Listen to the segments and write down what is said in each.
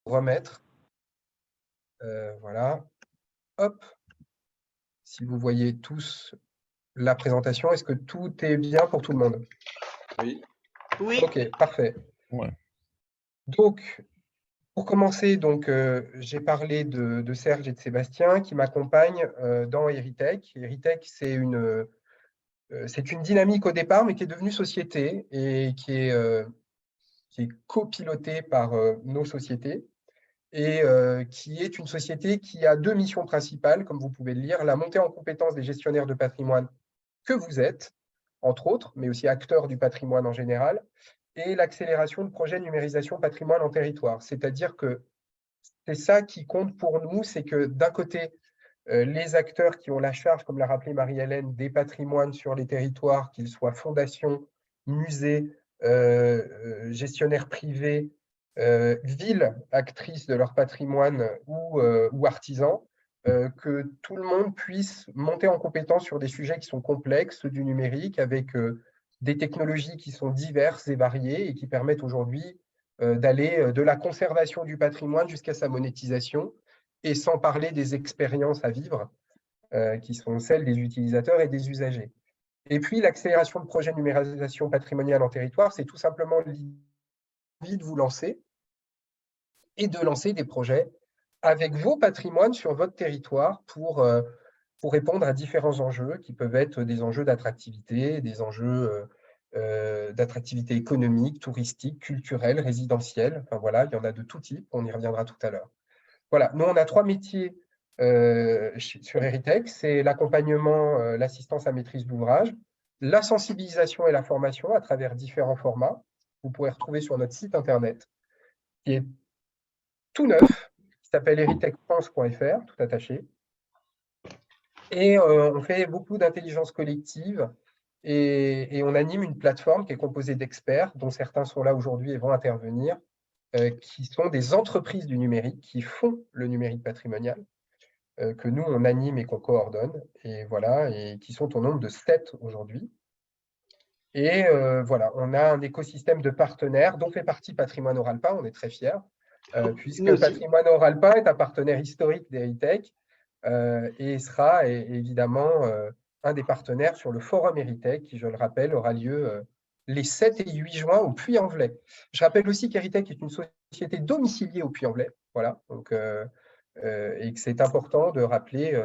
remettre. Voilà. Hop. Si vous voyez tous la présentation, est-ce que tout est bien pour tout le monde? Oui. Oui. Ok, parfait. Ouais. Donc, pour commencer, j'ai parlé de Serge et de Sébastien qui m'accompagnent dans Eritech. Eritech, c'est une dynamique au départ, mais qui est devenue société et qui est copilotée par nos sociétés et qui est une société qui a deux missions principales, comme vous pouvez le lire, la montée en compétence des gestionnaires de patrimoine que vous êtes, entre autres, mais aussi acteurs du patrimoine en général, et l'accélération de projets de numérisation patrimoine en territoire. C'est-à-dire que c'est ça qui compte pour nous, c'est que d'un côté, les acteurs qui ont la charge, comme l'a rappelé Marie-Hélène, des patrimoines sur les territoires, qu'ils soient fondations, musées, gestionnaires privés, villes actrices de leur patrimoine ou artisans, que tout le monde puisse monter en compétence sur des sujets qui sont complexes, du numérique, avec des technologies qui sont diverses et variées et qui permettent aujourd'hui d'aller de la conservation du patrimoine jusqu'à sa monétisation, et sans parler des expériences à vivre, qui sont celles des utilisateurs et des usagers. Et puis, l'accélération de projets de numérisation patrimoniale en territoire, c'est tout simplement l'envie de vous lancer et de lancer des projets avec vos patrimoines sur votre territoire pour répondre à différents enjeux qui peuvent être des enjeux d'attractivité, des enjeux d'attractivité économique, touristique, culturelle, résidentielle. Enfin voilà, il y en a de tout type, on y reviendra tout à l'heure. Voilà, nous on a trois métiers sur Eritech, c'est l'accompagnement, l'assistance à maîtrise d'ouvrage, la sensibilisation et la formation à travers différents formats. Vous pourrez retrouver sur notre site internet, qui est tout neuf, qui s'appelle eritechfrance.fr, tout attaché. Et on fait beaucoup d'intelligence collective et on anime une plateforme qui est composée d'experts, dont certains sont là aujourd'hui et vont intervenir, qui sont des entreprises du numérique, qui font le numérique patrimonial, que nous, on anime et qu'on coordonne, et voilà, et qui sont au nombre de 7 aujourd'hui. Et voilà, on a un écosystème de partenaires dont fait partie Patrimoine Oralpa, on est très fiers, puisque Patrimoine Oralpa est un partenaire historique d'Eritech et sera évidemment un des partenaires sur le forum Eritech, qui, je le rappelle, aura lieu les 7 et 8 juin au Puy-en-Velay. Je rappelle aussi qu'Eritech est une société domiciliée au Puy-en-Velay, voilà, donc, et que c'est important de rappeler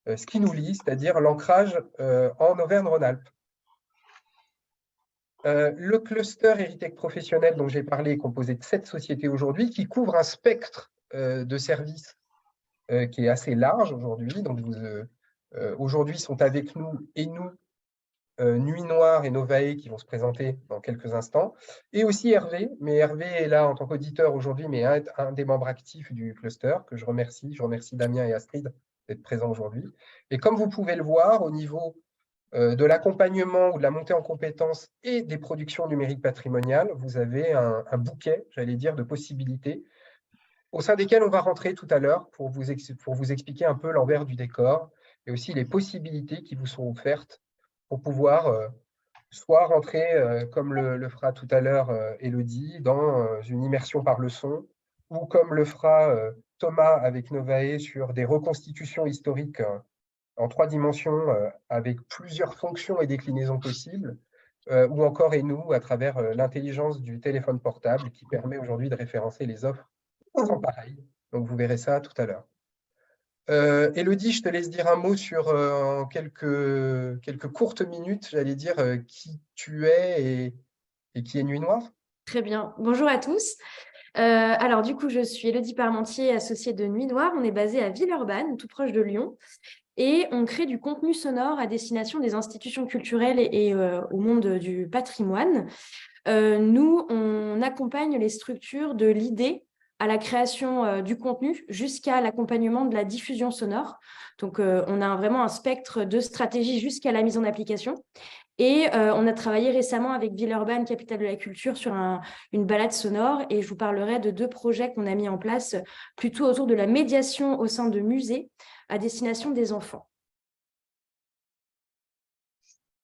ce qui nous lie, c'est-à-dire l'ancrage en Auvergne-Rhône-Alpes. Le cluster Eritech professionnel dont j'ai parlé est composé de 7 sociétés aujourd'hui qui couvrent un spectre de services qui est assez large aujourd'hui. Donc, aujourd'hui sont avec nous et nous, Nuit Noire et Novae qui vont se présenter dans quelques instants, et aussi Hervé. Mais Hervé est là en tant qu'auditeur aujourd'hui, mais un des membres actifs du cluster que je remercie. Je remercie Damien et Astrid d'être présents aujourd'hui. Et comme vous pouvez le voir, au niveau de l'accompagnement ou de la montée en compétences et des productions numériques patrimoniales, vous avez un bouquet, j'allais dire, de possibilités au sein desquelles on va rentrer tout à l'heure pour vous expliquer un peu l'envers du décor et aussi les possibilités qui vous sont offertes pour pouvoir soit rentrer, comme le fera tout à l'heure Élodie, dans une immersion par le son, ou comme le fera Thomas avec Novae sur des reconstitutions historiques en 3 dimensions avec plusieurs fonctions et déclinaisons possibles, ou encore nous à travers l'intelligence du téléphone portable qui permet aujourd'hui de référencer les offres sans pareil. Donc vous verrez ça tout à l'heure. Élodie, je te laisse dire un mot sur en quelques courtes minutes, j'allais dire, qui tu es et qui est Nuit Noire. Très bien. Bonjour à tous. Alors du coup, je suis Élodie Parmentier, associée de Nuit Noire. On est basé à Villeurbanne, tout proche de Lyon. Et on crée du contenu sonore à destination des institutions culturelles et au monde du patrimoine. Nous, on accompagne les structures de l'idée à la création du contenu jusqu'à l'accompagnement de la diffusion sonore. Donc, on a vraiment un spectre de stratégie jusqu'à la mise en application. Et on a travaillé récemment avec Villeurbanne, capitale de la culture, sur une balade sonore. Et je vous parlerai de 2 projets qu'on a mis en place plutôt autour de la médiation au sein de musées à destination des enfants.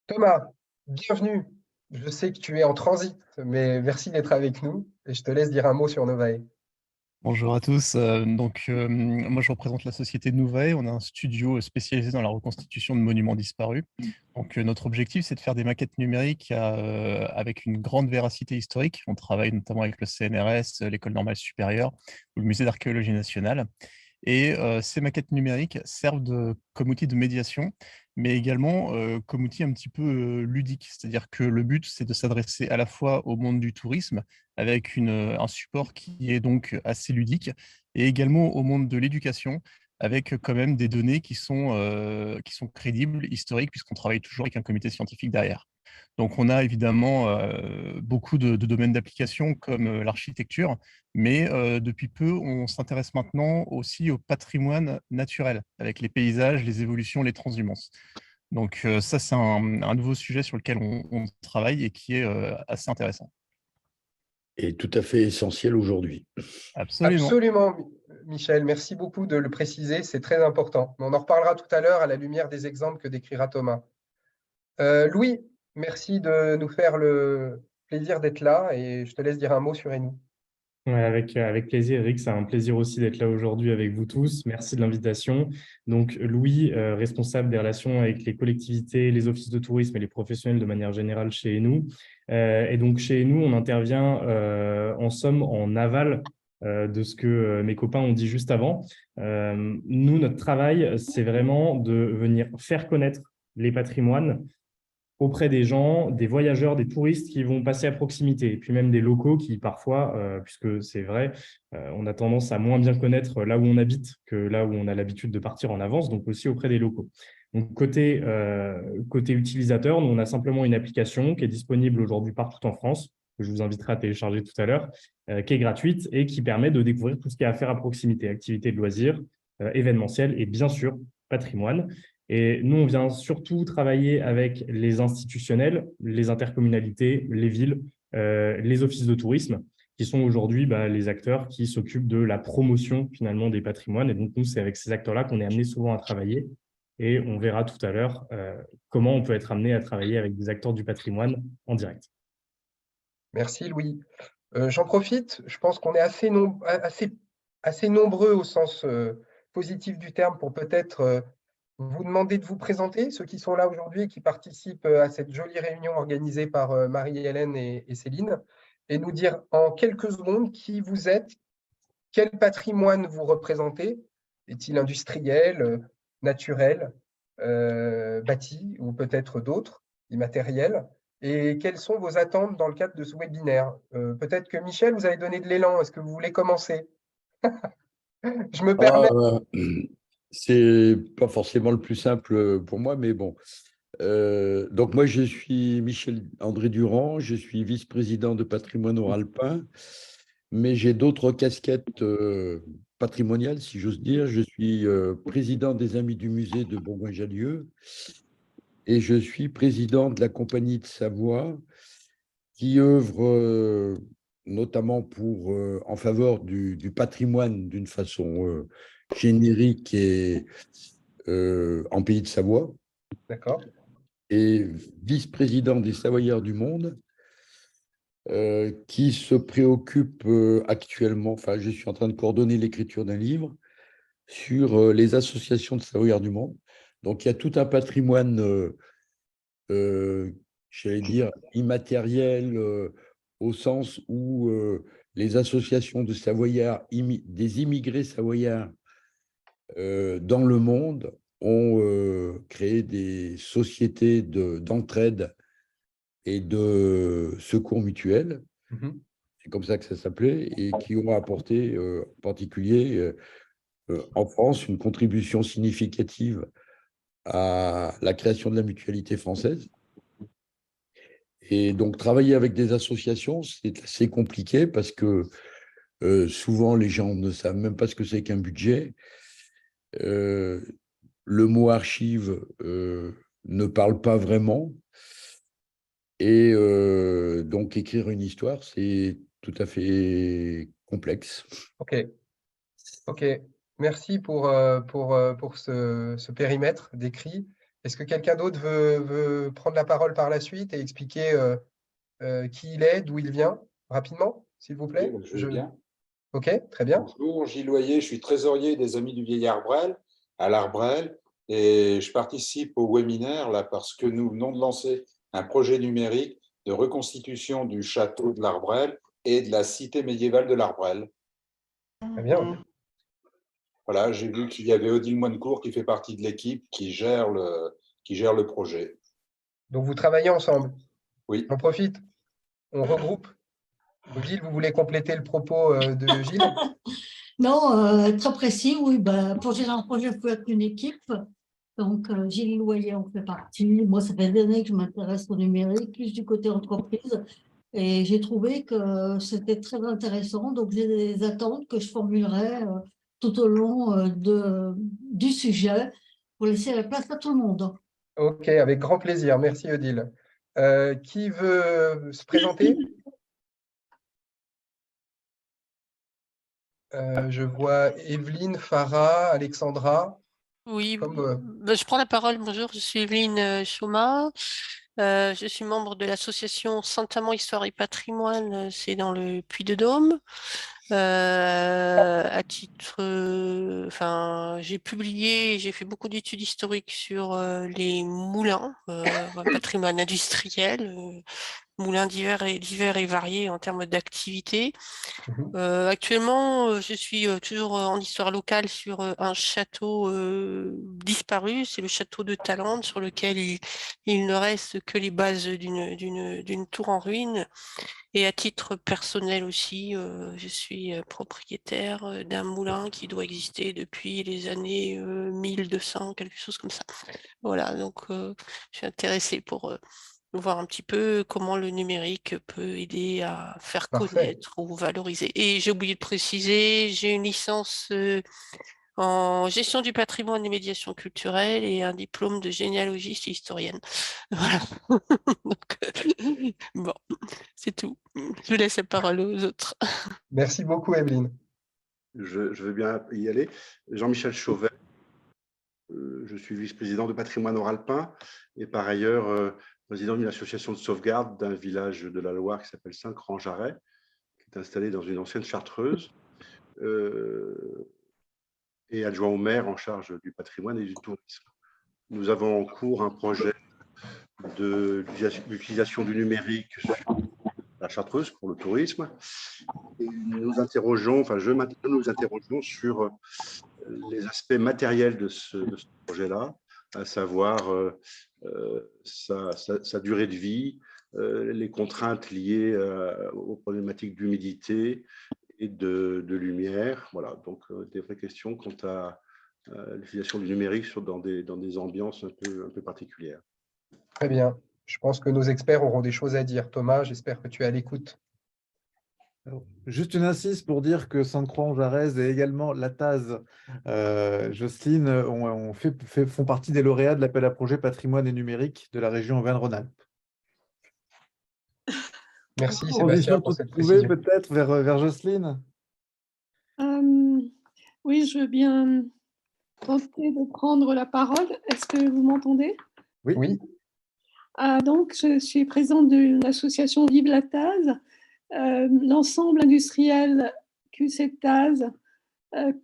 Thomas, bienvenue. Je sais que tu es en transit, mais merci d'être avec nous et je te laisse dire un mot sur Novae. Bonjour à tous. Moi, je représente la société Nouvae. On a un studio spécialisé dans la reconstitution de monuments disparus. Notre objectif, c'est de faire des maquettes numériques avec une grande véracité historique. On travaille notamment avec le CNRS, l'École normale supérieure ou le Musée d'archéologie nationale. Et ces maquettes numériques servent comme outil de médiation, mais également comme outil un petit peu ludique. C'est-à-dire que le but, c'est de s'adresser à la fois au monde du tourisme, avec un support qui est donc assez ludique, et également au monde de l'éducation, avec quand même des données qui sont crédibles, historiques, puisqu'on travaille toujours avec un comité scientifique derrière. Donc, on a évidemment beaucoup de domaines d'application comme l'architecture, mais depuis peu, on s'intéresse maintenant aussi au patrimoine naturel, avec les paysages, les évolutions, les transhumances. Donc, ça, c'est un nouveau sujet sur lequel on travaille et qui est assez intéressant. Et tout à fait essentiel aujourd'hui. Absolument. Absolument, Michel. Merci beaucoup de le préciser. C'est très important. On en reparlera tout à l'heure à la lumière des exemples que décrira Thomas. Louis, merci de nous faire le plaisir d'être là et je te laisse dire un mot sur Eni. Ouais, avec plaisir, Eric. C'est un plaisir aussi d'être là aujourd'hui avec vous tous. Merci de l'invitation. Donc, Louis, responsable des relations avec les collectivités, les offices de tourisme et les professionnels de manière générale chez nous. Et donc, chez nous, on intervient en somme en aval de ce que mes copains ont dit juste avant. Nous, notre travail, c'est vraiment de venir faire connaître les patrimoines auprès des gens, des voyageurs, des touristes qui vont passer à proximité, et puis même des locaux qui parfois, puisque c'est vrai, on a tendance à moins bien connaître là où on habite que là où on a l'habitude de partir en avance, donc aussi auprès des locaux. Donc côté utilisateur, nous, on a simplement une application qui est disponible aujourd'hui partout en France, que je vous inviterai à télécharger tout à l'heure, qui est gratuite et qui permet de découvrir tout ce qu'il y a à faire à proximité, activités de loisirs, événementiels et bien sûr patrimoine. Et nous, on vient surtout travailler avec les institutionnels, les intercommunalités, les villes, les offices de tourisme, qui sont aujourd'hui les acteurs qui s'occupent de la promotion finalement des patrimoines. Et donc, nous, c'est avec ces acteurs-là qu'on est amené souvent à travailler. Et on verra tout à l'heure comment on peut être amené à travailler avec des acteurs du patrimoine en direct. Merci, Louis. J'en profite, je pense qu'on est assez nombreux au sens positif du terme pour peut-être vous demander de vous présenter, ceux qui sont là aujourd'hui et qui participent à cette jolie réunion organisée par Marie-Hélène et Céline, et nous dire en quelques secondes qui vous êtes, quel patrimoine vous représentez, est-il industriel, naturel, bâti ou peut-être d'autres, immatériels, et quelles sont vos attentes dans le cadre de ce webinaire. Peut-être que Michel, vous avez donné de l'élan, est-ce que vous voulez commencer? Je me permets. C'est pas forcément le plus simple pour moi, mais bon. Donc moi, je suis Michel-André Durand, je suis vice-président de Patrimoine Oralpin, mais j'ai d'autres casquettes patrimoniales, si j'ose dire. Je suis président des Amis du musée de Bourgoin-Jallieu et je suis président de la Compagnie de Savoie qui œuvre notamment en faveur du patrimoine d'une façon générique et en Pays de Savoie. D'accord. Et vice-président des Savoyards du Monde, qui se préoccupe actuellement, enfin, je suis en train de coordonner l'écriture d'un livre sur les associations de Savoyards du Monde. Donc, il y a tout un patrimoine, j'allais dire, immatériel, au sens où les associations de Savoyards, des immigrés savoyards dans le monde ont créé des sociétés d'entraide et de secours mutuels, c'est comme ça que ça s'appelait, et qui ont apporté en particulier en France une contribution significative à la création de la mutualité française. Et donc, travailler avec des associations, c'est assez compliqué parce que souvent, les gens ne savent même pas ce que c'est qu'un budget. Le mot archive ne parle pas vraiment. Et donc, écrire une histoire, c'est tout à fait complexe. Ok. Merci pour ce périmètre décrit. Est-ce que quelqu'un d'autre veut prendre la parole par la suite et expliquer qui il est, d'où il vient, rapidement, s'il vous plaît? Oui, je veux bien. Ok, très bien. Bonjour, Gilles Loyer, je suis trésorier des Amis du Vieil Arbrel à l'Arbrel et je participe au webinaire là parce que nous venons de lancer un projet numérique de reconstitution du château de l'Arbrel et de la cité médiévale de l'Arbrel. Très bien. Voilà, j'ai vu qu'il y avait Odile Moinecourt qui fait partie de l'équipe qui gère le projet. Donc, vous travaillez ensemble. Oui. On profite, on regroupe. Odile, vous voulez compléter le propos de Gilles? Non, très précis, oui. Pour gérer un projet, il faut être une équipe. Donc, Gilles Loyer en fait partie. Moi, ça fait des années que je m'intéresse au numérique, plus du côté entreprise. Et j'ai trouvé que c'était très intéressant. Donc, j'ai des attentes que je formulerai tout au long du sujet pour laisser la place à tout le monde. Ok, avec grand plaisir. Merci, Odile. Qui veut se présenter? Je vois Evelyne, Farah, Alexandra. Oui, Comme, je prends la parole. Bonjour, je suis Evelyne Chauma. Je suis membre de l'association Saint-Amand Histoire et Patrimoine, c'est dans le Puy-de-Dôme. À titre, j'ai publié, j'ai fait beaucoup d'études historiques sur les moulins, patrimoine industriel, moulins divers et variés en termes d'activité. Actuellement, je suis toujours en histoire locale sur un château disparu, c'est le château de Talande, sur lequel il ne reste que les bases d'une tour en ruine. Et à titre personnel aussi, je suis propriétaire d'un moulin qui doit exister depuis les années 1200, quelque chose comme ça. Voilà, donc je suis intéressée pour voir un petit peu comment le numérique peut aider à faire parfait. connaître ou valoriser. Et j'ai oublié de préciser, j'ai une licence en gestion du patrimoine et médiation culturelle et un diplôme de généalogiste et historienne. Voilà. Donc, bon, c'est tout. Je vous laisse la parole aux autres. Merci beaucoup, Evelyne. Je veux bien y aller. Jean-Michel Chauvet, je suis vice-président de Patrimoine Oralpin et par ailleurs président d'une association de sauvegarde d'un village de la Loire qui s'appelle Saint-Cran-Jarret, qui est installé dans une ancienne chartreuse, et adjoint au maire en charge du patrimoine et du tourisme. Nous avons en cours un projet d'utilisation du numérique sur la chartreuse pour le tourisme. Et nous interrogeons sur les aspects matériels de ce projet-là, à savoir sa durée de vie, les contraintes liées aux problématiques d'humidité et de lumière. Voilà, donc des vraies questions quant à l'utilisation du numérique dans des ambiances un peu particulières. Très bien. Je pense que nos experts auront des choses à dire. Thomas, j'espère que tu es à l'écoute. Alors, juste une insiste pour dire que Sainte-Croix-en-Jarez et également la TAS Jocelyne font partie des lauréats de l'appel à projet patrimoine et numérique de la région Auvergne-Rhône-Alpes. Merci Sébastien pour cette précision. Peut-être vers Jocelyne. Oui, je veux bien tenter de prendre la parole. Est-ce que vous m'entendez? Oui. Donc, je suis présidente de l'association Vive la TAS. L'ensemble industriel QC-TAS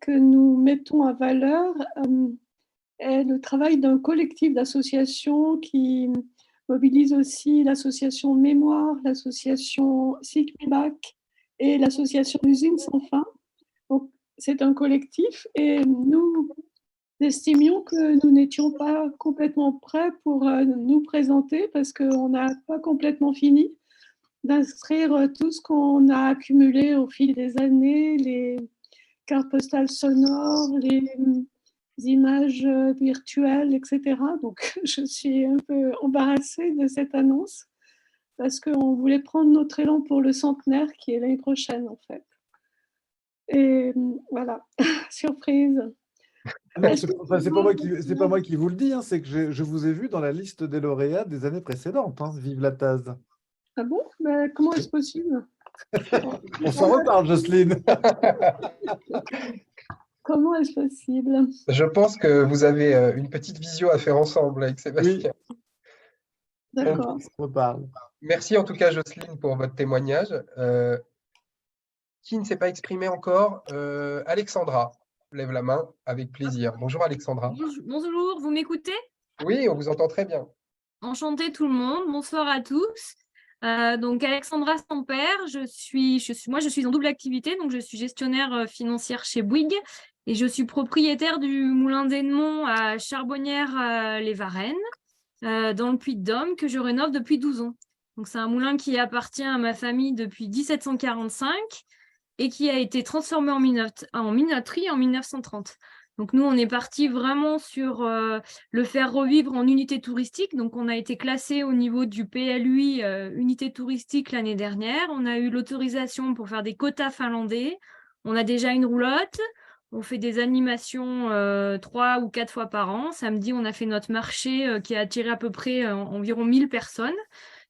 que nous mettons en valeur est le travail d'un collectif d'associations qui mobilise aussi l'association Mémoire, l'association SICMIBAC et l'association Usines sans fin. Donc, c'est un collectif et nous estimions que nous n'étions pas complètement prêts pour nous présenter parce qu'on n'a pas complètement fini d'inscrire tout ce qu'on a accumulé au fil des années, les cartes postales sonores, les images virtuelles, etc. Donc, je suis un peu embarrassée de cette annonce parce qu'on voulait prendre notre élan pour le centenaire qui est l'année prochaine, en fait. Et voilà, surprise. C'est pas moi qui vous le dis, hein, c'est que je vous ai vu dans la liste des lauréats des années précédentes. Hein, vive la TAS. Ah bon? Comment est-ce possible? On s'en reparle, Jocelyne. Comment est-ce possible? Je pense que vous avez une petite visio à faire ensemble avec Sébastien. Oui. D'accord. On se reparle. Merci en tout cas, Jocelyne, pour votre témoignage. Qui ne s'est pas exprimé encore? Alexandra, lève la main avec plaisir. Bonjour Alexandra. Bonjour, vous m'écoutez? Oui, on vous entend très bien. Enchanté tout le monde, bonsoir à tous. Donc Alexandra Sampère, je suis en double activité, donc je suis gestionnaire financière chez Bouygues et je suis propriétaire du moulin d'Ennemont à Charbonnières-les-Varennes, dans le Puy-de-Dôme, que je rénove depuis 12 ans. Donc c'est un moulin qui appartient à ma famille depuis 1745 et qui a été transformé en minoterie en 1930. Donc nous, on est parti vraiment sur le faire revivre en unité touristique. Donc on a été classé au niveau du PLUI unité touristique l'année dernière. On a eu l'autorisation pour faire des quotas finlandais. On a déjà une roulotte. On fait des animations 3 ou 4 fois par an. Samedi, on a fait notre marché qui a attiré à peu près environ 1000 personnes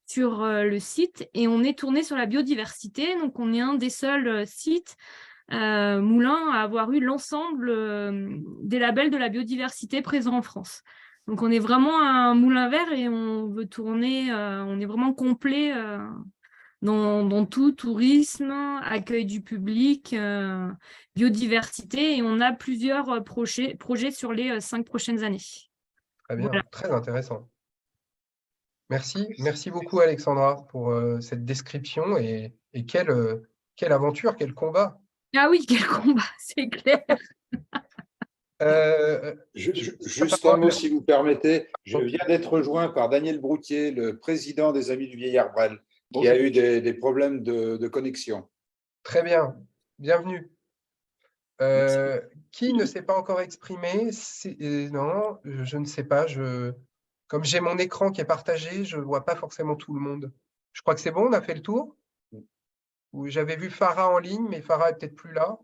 sur le site. Et on est tourné sur la biodiversité. Donc on est un des seuls sites moulin à avoir eu l'ensemble des labels de la biodiversité présents en France. Donc on est vraiment un moulin vert et on veut tourner, on est vraiment complet dans tout, tourisme, accueil du public, biodiversité, et on a plusieurs projets sur les 5 prochaines années. Très bien, Voilà. très intéressant. Merci beaucoup Alexandra pour cette description et quelle aventure, quel combat. Ah oui, quel combat, c'est clair. Juste un mot, si vous permettez. Je viens d'être rejoint par Daniel Broutier, le président des Amis du Vieillard Brel, qui a eu des problèmes de connexion. Très bien, bienvenue. Qui ne s'est pas encore exprimé? Non, je ne sais pas. Comme j'ai mon écran qui est partagé, je ne vois pas forcément tout le monde. Je crois que c'est bon, on a fait le tour. J'avais vu Farah en ligne, mais Farah est peut-être plus là.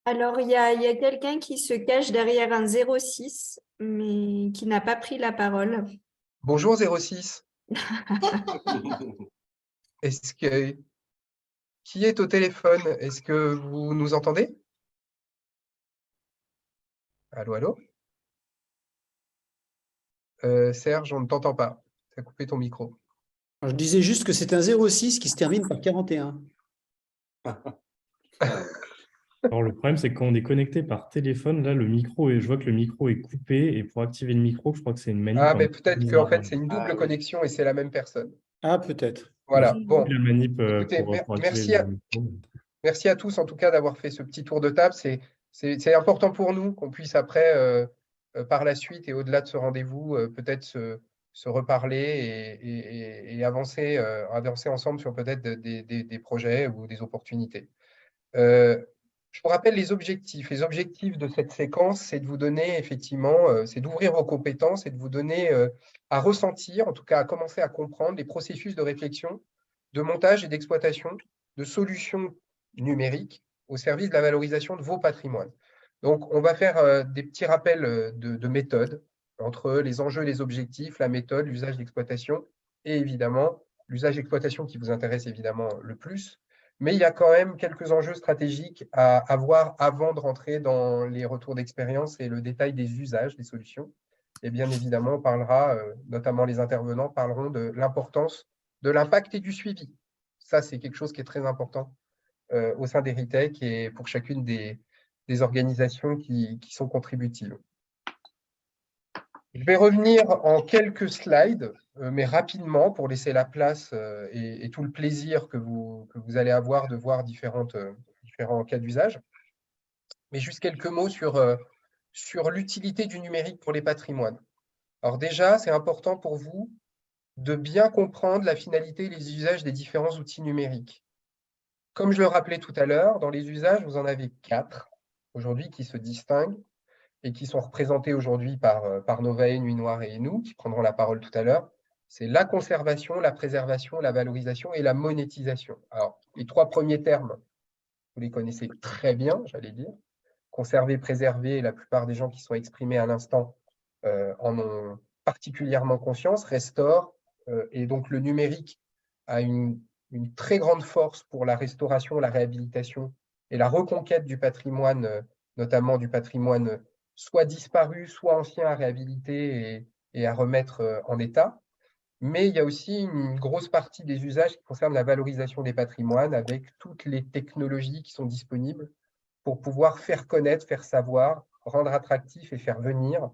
Alors, il y a quelqu'un qui se cache derrière un 06, mais qui n'a pas pris la parole. Bonjour 06. Qui est au téléphone? Est-ce que vous nous entendez? Allô, allô? Serge, on ne t'entend pas. Tu as coupé ton micro. Alors, je disais juste que c'est un 06 qui se termine par 41. Alors, le problème, c'est que quand on est connecté par téléphone, là, je vois que le micro est coupé. Et pour activer le micro, je crois que c'est une manip. Ah, mais peut-être qu'en fait, c'est une double connexion et c'est la même personne. Ah, peut-être. Voilà. Bon. La manip, Écoutez, pour activer le micro. Merci à tous, en tout cas, d'avoir fait ce petit tour de table. C'est important pour nous qu'on puisse après, par la suite et au-delà de ce rendez-vous, peut-être se reparler et avancer ensemble sur peut-être des projets ou des opportunités. Je vous rappelle les objectifs. Les objectifs de cette séquence, c'est de vous donner effectivement, c'est d'ouvrir vos compétences et de vous donner à ressentir, en tout cas à commencer à comprendre les processus de réflexion, de montage et d'exploitation de solutions numériques au service de la valorisation de vos patrimoines. Donc, on va faire des petits rappels de méthode entre les enjeux et les objectifs, la méthode, l'usage d'exploitation et évidemment, l'usage d'exploitation qui vous intéresse évidemment le plus. Mais il y a quand même quelques enjeux stratégiques à avoir avant de rentrer dans les retours d'expérience et le détail des usages des solutions. Et bien évidemment, on parlera, notamment les intervenants, parleront de l'importance de l'impact et du suivi. Ça, c'est quelque chose qui est très important au sein d'Heritech et pour chacune des organisations qui sont contributives. Je vais revenir en quelques slides, mais rapidement pour laisser la place et tout le plaisir que vous allez avoir de voir différents cas d'usage. Mais juste quelques mots sur l'utilité du numérique pour les patrimoines. Alors déjà, c'est important pour vous de bien comprendre la finalité et les usages des différents outils numériques. Comme je le rappelais tout à l'heure, dans les usages, vous en avez 4 aujourd'hui qui se distinguent et qui sont représentés aujourd'hui par Novae, Nuit Noire et nous, qui prendront la parole tout à l'heure. C'est la conservation, la préservation, la valorisation et la monétisation. Alors, les 3 premiers termes, vous les connaissez très bien, j'allais dire. Conserver, préserver, la plupart des gens qui sont exprimés à l'instant en ont particulièrement conscience. Restore, et donc le numérique a une très grande force pour la restauration, la réhabilitation et la reconquête du patrimoine, notamment du patrimoine soit disparu, soit ancien à réhabiliter et à remettre en état. Mais il y a aussi une grosse partie des usages qui concernent la valorisation des patrimoines avec toutes les technologies qui sont disponibles pour pouvoir faire connaître, faire savoir, rendre attractif et faire venir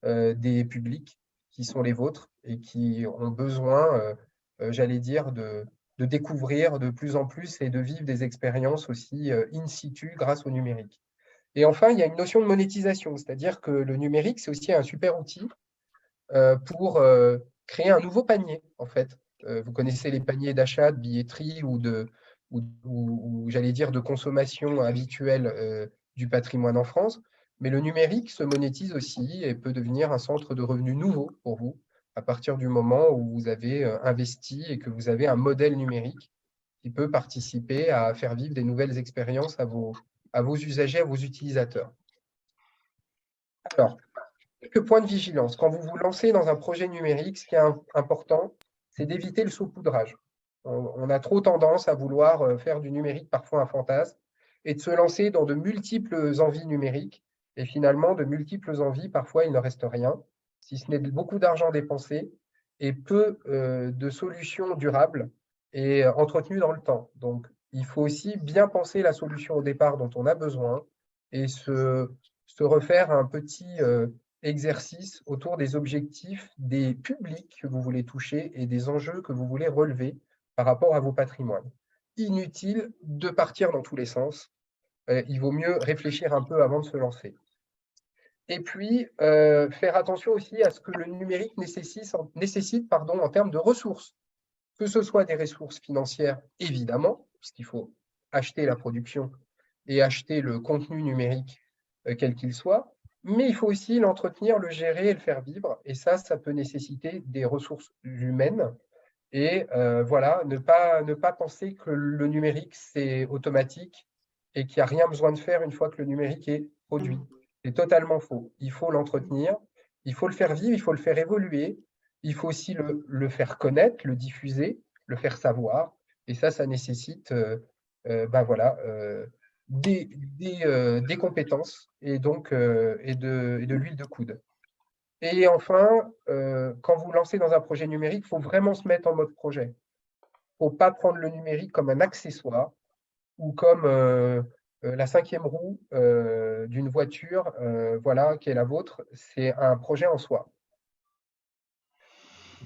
des publics qui sont les vôtres et qui ont besoin, j'allais dire, de découvrir de plus en plus et de vivre des expériences aussi in situ grâce au numérique. Et enfin, il y a une notion de monétisation, c'est-à-dire que le numérique, c'est aussi un super outil pour créer un nouveau panier, en fait. Vous connaissez les paniers d'achat, de billetterie ou j'allais dire, de consommation habituelle du patrimoine en France. Mais le numérique se monétise aussi et peut devenir un centre de revenus nouveau pour vous à partir du moment où vous avez investi et que vous avez un modèle numérique qui peut participer à faire vivre des nouvelles expériences à vos usagers, à vos utilisateurs. Alors, quelques points de vigilance. Quand vous vous lancez dans un projet numérique, ce qui est important, c'est d'éviter le saupoudrage. On a trop tendance à vouloir faire du numérique parfois un fantasme et de se lancer dans de multiples envies numériques. Et finalement, de multiples envies, parfois, il ne reste rien, si ce n'est beaucoup d'argent dépensé et peu de solutions durables et entretenues dans le temps. Donc, il faut aussi bien penser la solution au départ dont on a besoin et se refaire un petit exercice autour des objectifs, des publics que vous voulez toucher et des enjeux que vous voulez relever par rapport à vos patrimoines. Inutile de partir dans tous les sens. Il vaut mieux réfléchir un peu avant de se lancer. Et puis, faire attention aussi à ce que le numérique nécessite en termes de ressources, que ce soit des ressources financières, évidemment, puisqu'il faut acheter la production et acheter le contenu numérique, quel qu'il soit, mais il faut aussi l'entretenir, le gérer et le faire vivre. Et ça peut nécessiter des ressources humaines. Et voilà, ne pas penser que le numérique, c'est automatique et qu'il n'y a rien besoin de faire une fois que le numérique est produit. C'est totalement faux. Il faut l'entretenir, il faut le faire vivre, il faut le faire évoluer, il faut aussi le faire connaître, le diffuser, le faire savoir. Et ça nécessite voilà, des compétences et donc et de l'huile de coude. Et enfin, quand vous lancez dans un projet numérique, il faut vraiment se mettre en mode projet. Il ne faut pas prendre le numérique comme un accessoire ou comme la cinquième roue d'une voiture voilà, qui est la vôtre. C'est un projet en soi.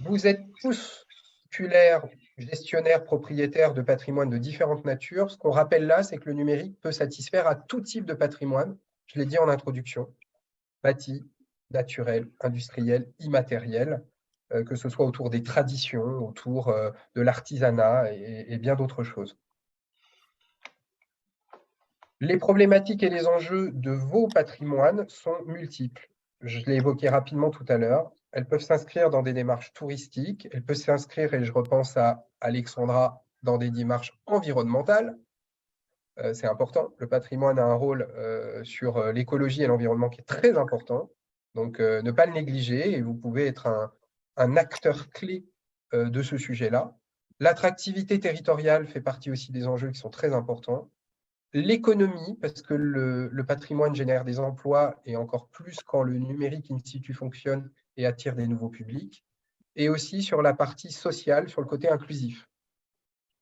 Vous êtes tous titulaires, gestionnaires, propriétaires de patrimoine de différentes natures. Ce qu'on rappelle là, c'est que le numérique peut satisfaire à tout type de patrimoine. Je l'ai dit en introduction, bâti, naturel, industriel, immatériel, que ce soit autour des traditions, autour de l'artisanat et bien d'autres choses. Les problématiques et les enjeux de vos patrimoines sont multiples. Je l'ai évoqué rapidement tout à l'heure. Elles peuvent s'inscrire dans des démarches touristiques, elles peuvent s'inscrire, et je repense à Alexandra, dans des démarches environnementales. C'est important. Le patrimoine a un rôle sur l'écologie et l'environnement qui est très important. Donc, ne pas le négliger et vous pouvez être un acteur clé de ce sujet-là. L'attractivité territoriale fait partie aussi des enjeux qui sont très importants. L'économie, parce que le patrimoine génère des emplois et encore plus quand le numérique in situ fonctionne et attire des nouveaux publics. Et aussi sur la partie sociale, sur le côté inclusif.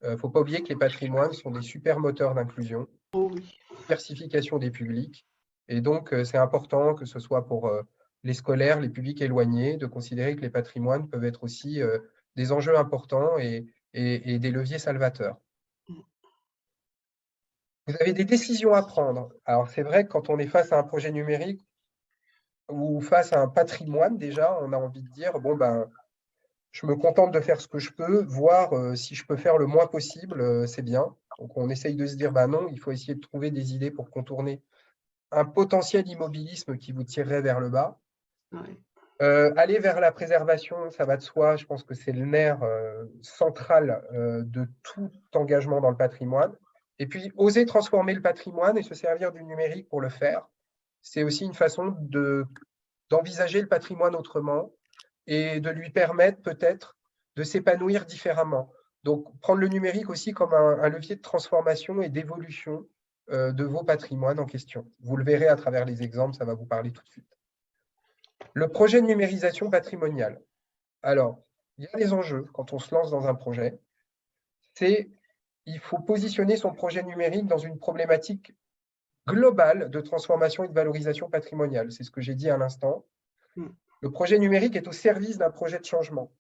Il ne faut pas oublier que les patrimoines sont des super moteurs d'inclusion, diversification des publics. Et donc, c'est important que ce soit pour les scolaires, les publics éloignés, de considérer que les patrimoines peuvent être aussi des enjeux importants et des leviers salvateurs. Vous avez des décisions à prendre. Alors, c'est vrai que quand on est face à un projet numérique ou face à un patrimoine, déjà, on a envie de dire, bon, ben, je me contente de faire ce que je peux, voir si je peux faire le moins possible, c'est bien. Donc, on essaye de se dire, ben non, il faut essayer de trouver des idées pour contourner un potentiel immobilisme qui vous tirerait vers le bas. Aller vers la préservation, ça va de soi. Je pense que c'est le nerf central de tout engagement dans le patrimoine. Et puis, oser transformer le patrimoine et se servir du numérique pour le faire, c'est aussi une façon d'envisager le patrimoine autrement et de lui permettre peut-être de s'épanouir différemment. Donc, prendre le numérique aussi comme un levier de transformation et d'évolution de vos patrimoines en question. Vous le verrez à travers les exemples, ça va vous parler tout de suite. Le projet de numérisation patrimoniale. Alors, il y a des enjeux quand on se lance dans un projet. Il faut positionner son projet numérique dans une problématique globale de transformation et de valorisation patrimoniale. C'est ce que j'ai dit à l'instant. Le projet numérique est au service d'un projet de changement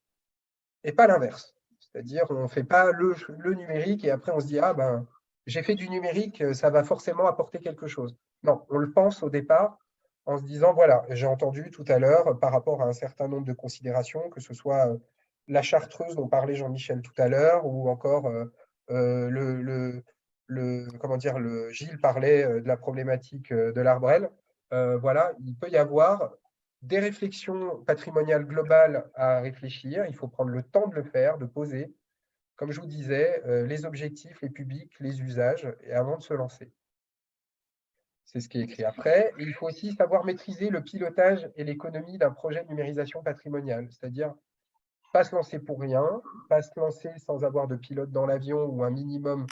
et pas l'inverse. C'est-à-dire, on ne fait pas le numérique et après on se dit « Ah ben, j'ai fait du numérique, ça va forcément apporter quelque chose ». Non, on le pense au départ en se disant « Voilà, j'ai entendu tout à l'heure par rapport à un certain nombre de considérations, que ce soit la chartreuse dont parlait Jean-Michel tout à l'heure ou encore Gilles parlait de la problématique de l'Arbrel. Voilà, il peut y avoir des réflexions patrimoniales globales à réfléchir. Il faut prendre le temps de le faire, de poser, comme je vous disais, les objectifs, les publics, les usages, et avant de se lancer. C'est ce qui est écrit après. Et il faut aussi savoir maîtriser le pilotage et l'économie d'un projet de numérisation patrimoniale, c'est-à-dire pas se lancer pour rien, pas se lancer sans avoir de pilote dans l'avion ou un minimum,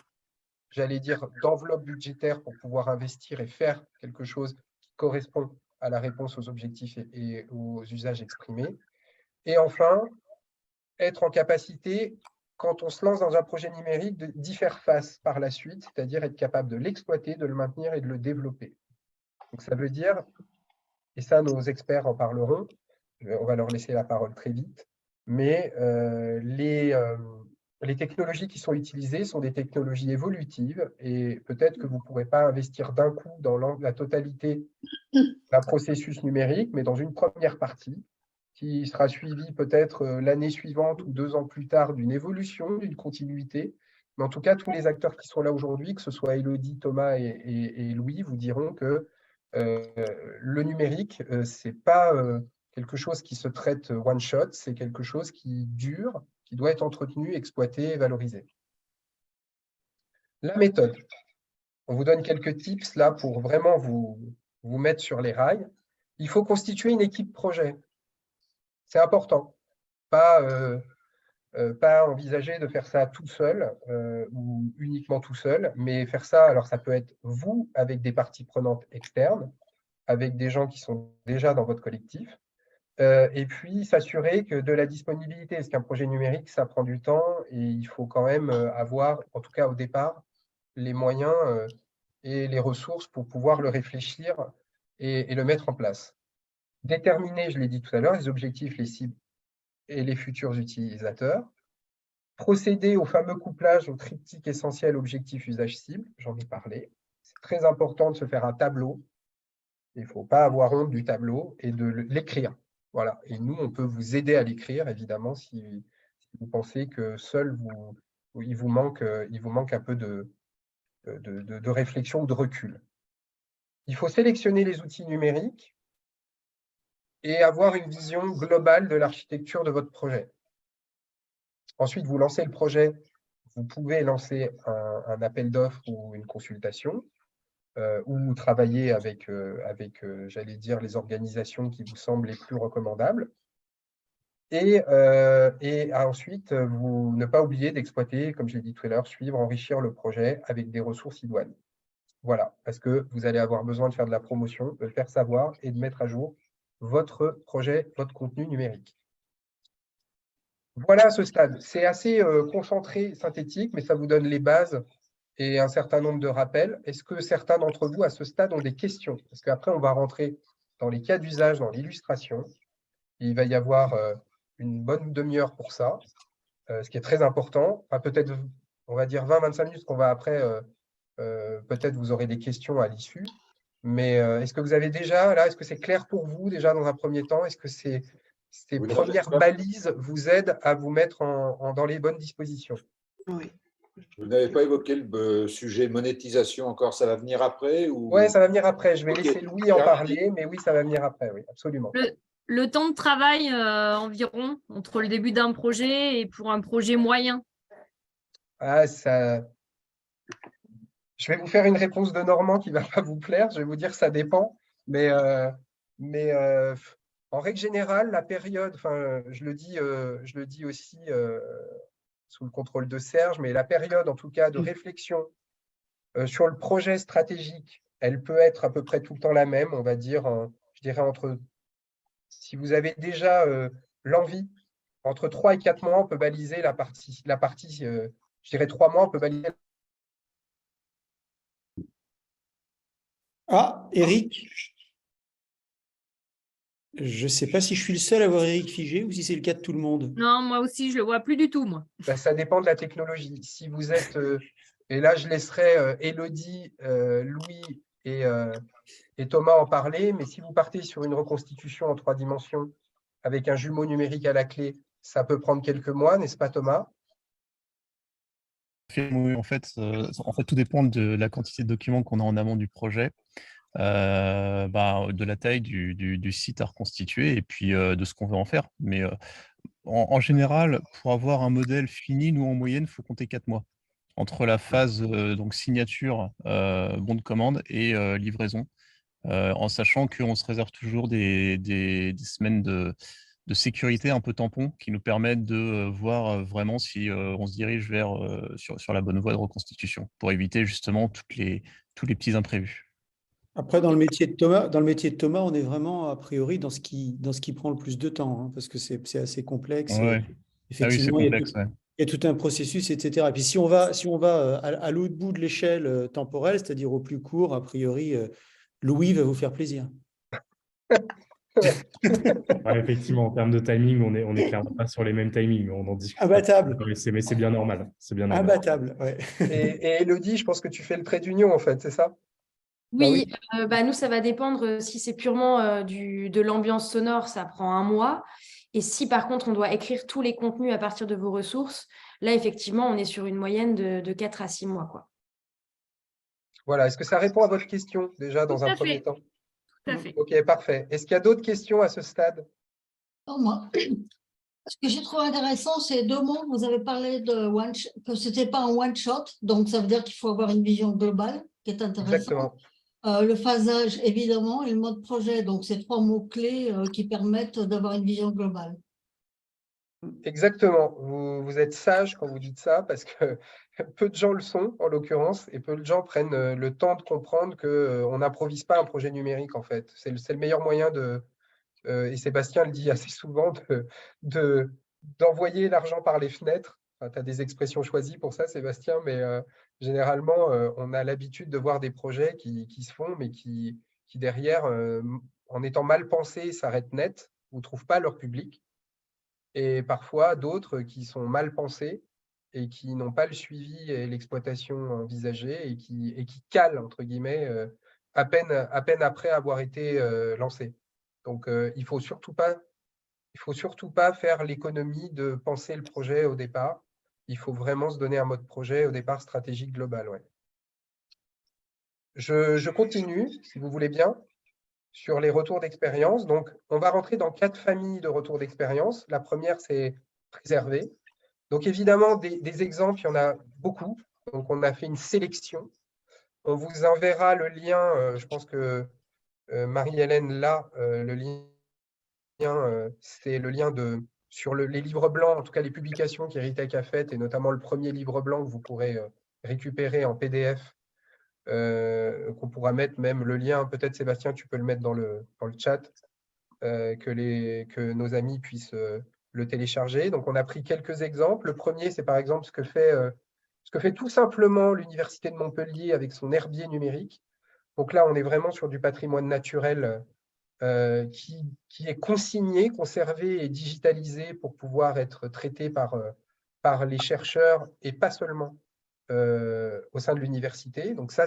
j'allais dire, d'enveloppe budgétaire pour pouvoir investir et faire quelque chose qui correspond à la réponse aux objectifs et aux usages exprimés. Et enfin, être en capacité, quand on se lance dans un projet numérique, d'y faire face par la suite, c'est-à-dire être capable de l'exploiter, de le maintenir et de le développer. Donc ça veut dire, et ça nos experts en parleront, on va leur laisser la parole très vite, mais les technologies qui sont utilisées sont des technologies évolutives et peut-être que vous ne pourrez pas investir d'un coup dans la totalité d'un processus numérique, mais dans une première partie qui sera suivie peut-être l'année suivante ou 2 ans plus tard d'une évolution, d'une continuité. Mais en tout cas, tous les acteurs qui sont là aujourd'hui, que ce soit Élodie, Thomas et Louis, vous diront que le numérique, ce n'est pas quelque chose qui se traite one shot, c'est quelque chose qui dure, qui doit être entretenu, exploité et valorisé. La méthode. On vous donne quelques tips là pour vraiment vous mettre sur les rails. Il faut constituer une équipe projet. C'est important. Pas envisager de faire ça tout seul ou uniquement tout seul, mais faire ça, alors ça peut être vous avec des parties prenantes externes, avec des gens qui sont déjà dans votre collectif, et puis s'assurer que de la disponibilité, parce qu'un projet numérique, ça prend du temps et il faut quand même avoir, en tout cas au départ, les moyens et les ressources pour pouvoir le réfléchir et le mettre en place. Déterminer, je l'ai dit tout à l'heure, les objectifs, les cibles et les futurs utilisateurs. Procéder au fameux couplage au triptyque essentiel objectif usage cible, j'en ai parlé. C'est très important de se faire un tableau. Il ne faut pas avoir honte du tableau et de l'écrire. Voilà. Et nous, on peut vous aider à l'écrire, évidemment, si vous pensez que seul, il vous manque un peu de réflexion ou de recul. Il faut sélectionner les outils numériques et avoir une vision globale de l'architecture de votre projet. Ensuite, vous lancez le projet, vous pouvez lancer un appel d'offres ou une consultation, ou travailler avec j'allais dire, les organisations qui vous semblent les plus recommandables. Et ensuite, ne pas oublier d'exploiter, comme je l'ai dit tout à l'heure, suivre, enrichir le projet avec des ressources idoines. Voilà, parce que vous allez avoir besoin de faire de la promotion, de le faire savoir et de mettre à jour votre projet, votre contenu numérique. Voilà à ce stade. C'est assez concentré, synthétique, mais ça vous donne les bases et un certain nombre de rappels. Est-ce que certains d'entre vous, à ce stade, ont des questions? Parce qu'après, on va rentrer dans les cas d'usage, dans l'illustration. Il va y avoir une bonne demi-heure pour ça, ce qui est très important. Enfin, peut-être, on va dire 20-25 minutes, qu'on va après, peut-être vous aurez des questions à l'issue. Mais est-ce que vous avez déjà, là, est-ce que c'est clair pour vous déjà dans un premier temps? Est-ce que ces premières balises vous aident à vous mettre dans les bonnes dispositions? Oui. Vous n'avez pas évoqué le sujet monétisation encore, ça va venir après ou... Oui, ça va venir après. Je vais laisser Louis en parler, mais oui, ça va venir après, oui, absolument. Le temps de travail environ entre le début d'un projet et pour un projet moyen? Je vais vous faire une réponse de Normand qui ne va pas vous plaire. Je vais vous dire que ça dépend. Mais en règle générale, la période, je le dis aussi sous le contrôle de Serge, mais la période, en tout cas, de réflexion sur le projet stratégique, elle peut être à peu près tout le temps la même, on va dire, je dirais si vous avez déjà l'envie, entre 3 et 4 mois, on peut baliser la partie je dirais 3 mois, on peut baliser. Ah, Eric. Je ne sais pas si je suis le seul à voir Eric figé ou si c'est le cas de tout le monde. Non, moi aussi, je le vois plus du tout, moi. Ben, ça dépend de la technologie. Si vous êtes, et là je laisserai Élodie, Louis et Thomas en parler, mais si vous partez sur une reconstitution en 3 dimensions avec un jumeau numérique à la clé, ça peut prendre quelques mois, n'est-ce pas Thomas? Oui, en fait, tout dépend de la quantité de documents qu'on a en amont du projet, de la taille du site à reconstituer et puis de ce qu'on veut en faire. Mais en général, pour avoir un modèle fini, nous, en moyenne, il faut compter 4 mois entre la phase donc signature, bon de commande et livraison, en sachant qu'on se réserve toujours des semaines de sécurité un peu tampon qui nous permettent de voir vraiment si on se dirige sur la bonne voie de reconstitution pour éviter justement tous les petits imprévus. Après, dans le métier de Thomas, on est vraiment a priori dans ce qui prend le plus de temps, hein, parce que c'est assez complexe. Ouais. Effectivement, Ah oui, c'est complexe, il y a tout un processus, etc. Et puis si on va à l'autre bout de l'échelle temporelle, c'est-à-dire au plus court, a priori, Louis va vous faire plaisir. Ouais, effectivement, en termes de timing, on est clairement pas sur les mêmes timings, mais on en discute. Imbattable. Mais c'est bien normal. C'est bien normal. Imbattable, ouais. Et Élodie, je pense que tu fais le trait d'union, en fait, c'est ça? Oui, nous, ça va dépendre. Si c'est purement de l'ambiance sonore, ça prend 1 mois. Et si par contre, on doit écrire tous les contenus à partir de vos ressources, là, effectivement, on est sur une moyenne de 4 à 6 mois, quoi. Voilà, est-ce que ça répond à votre question déjà dans un premier temps? Tout à fait. Ok, parfait. Est-ce qu'il y a d'autres questions à ce stade? Non, moi, ce que j'ai trouvé intéressant, c'est 2 mots. Vous avez parlé que ce n'était pas un one-shot, donc ça veut dire qu'il faut avoir une vision globale, qui est intéressante. Exactement. Le phasage, évidemment, et le mode projet. Donc, c'est 3 mots-clés qui permettent d'avoir une vision globale. Exactement. Vous êtes sage quand vous dites ça, parce que peu de gens le sont, en l'occurrence, et peu de gens prennent le temps de comprendre qu'on n'improvise pas un projet numérique, en fait. C'est le meilleur moyen et Sébastien le dit assez souvent, d'envoyer l'argent par les fenêtres. Enfin, tu as des expressions choisies pour ça, Sébastien, mais généralement, on a l'habitude de voir des projets qui se font, mais qui derrière, en étant mal pensés, s'arrêtent net ou ne trouvent pas leur public. Et parfois d'autres qui sont mal pensés et qui n'ont pas le suivi et l'exploitation envisagée et qui calent, entre guillemets, à peine après avoir été lancés. Donc, il ne faut surtout pas faire l'économie de penser le projet au départ. Il faut vraiment se donner un mode projet au départ stratégique global. Ouais. Je continue, si vous voulez bien, sur les retours d'expérience. Donc, on va rentrer dans 4 familles de retours d'expérience. La première, c'est préserver. Donc, évidemment, des exemples, il y en a beaucoup. Donc, on a fait une sélection. On vous enverra le lien. Je pense que Marie-Hélène, là, le lien, c'est le lien sur les livres blancs, en tout cas les publications qu'Héritek a faites, et notamment le premier livre blanc que vous pourrez récupérer en PDF, qu'on pourra mettre même le lien, peut-être Sébastien, tu peux le mettre dans le chat, que nos amis puissent le télécharger. Donc, on a pris quelques exemples. Le premier, c'est par exemple ce que fait tout simplement l'Université de Montpellier avec son herbier numérique. Donc là, on est vraiment sur du patrimoine naturel qui est consigné, conservé et digitalisé pour pouvoir être traité par les chercheurs et pas seulement au sein de l'université. Donc ça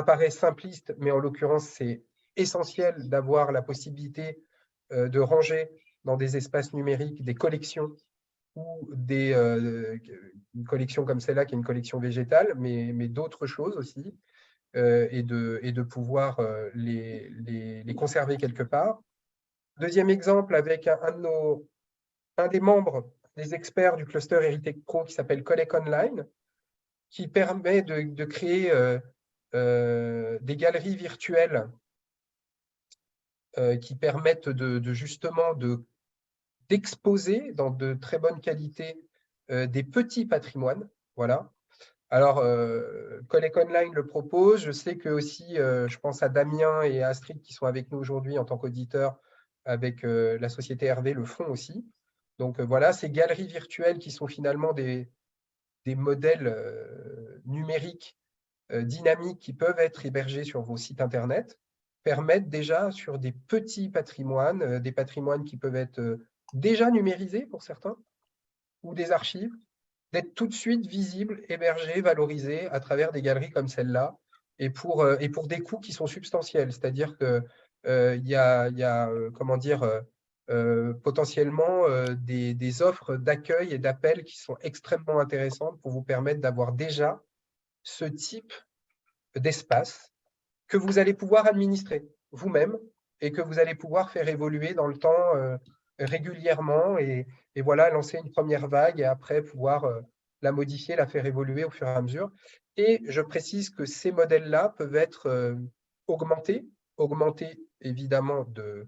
paraît simpliste, mais en l'occurrence, c'est essentiel d'avoir la possibilité de ranger dans des espaces numériques des collections ou une collection comme celle-là qui est une collection végétale, mais d'autres choses aussi, et de pouvoir les conserver quelque part. Deuxième exemple, avec un des membres, des experts du cluster Héritek Pro qui s'appelle Collect Online, qui permet de créer des galeries virtuelles qui permettent justement d'exposer dans de très bonne qualité des petits patrimoines. Voilà. Alors, Collect Online le propose. Je sais que aussi, je pense à Damien et à Astrid qui sont avec nous aujourd'hui en tant qu'auditeurs, avec la société Hervé le font aussi. Donc voilà, ces galeries virtuelles qui sont finalement des modèles numériques dynamiques qui peuvent être hébergés sur vos sites Internet permettent déjà sur des petits patrimoines, des patrimoines qui peuvent être déjà numérisés pour certains, ou des archives, d'être tout de suite visibles, hébergés, valorisés à travers des galeries comme celle-là, et pour des coûts qui sont substantiels. C'est-à-dire qu'il y a comment dire, potentiellement des offres d'accueil et d'appel qui sont extrêmement intéressantes pour vous permettre d'avoir déjà ce type d'espace que vous allez pouvoir administrer vous-même et que vous allez pouvoir faire évoluer dans le temps régulièrement et voilà, lancer une première vague et après pouvoir la modifier, la faire évoluer au fur et à mesure. Et je précise que ces modèles-là peuvent être augmentés évidemment de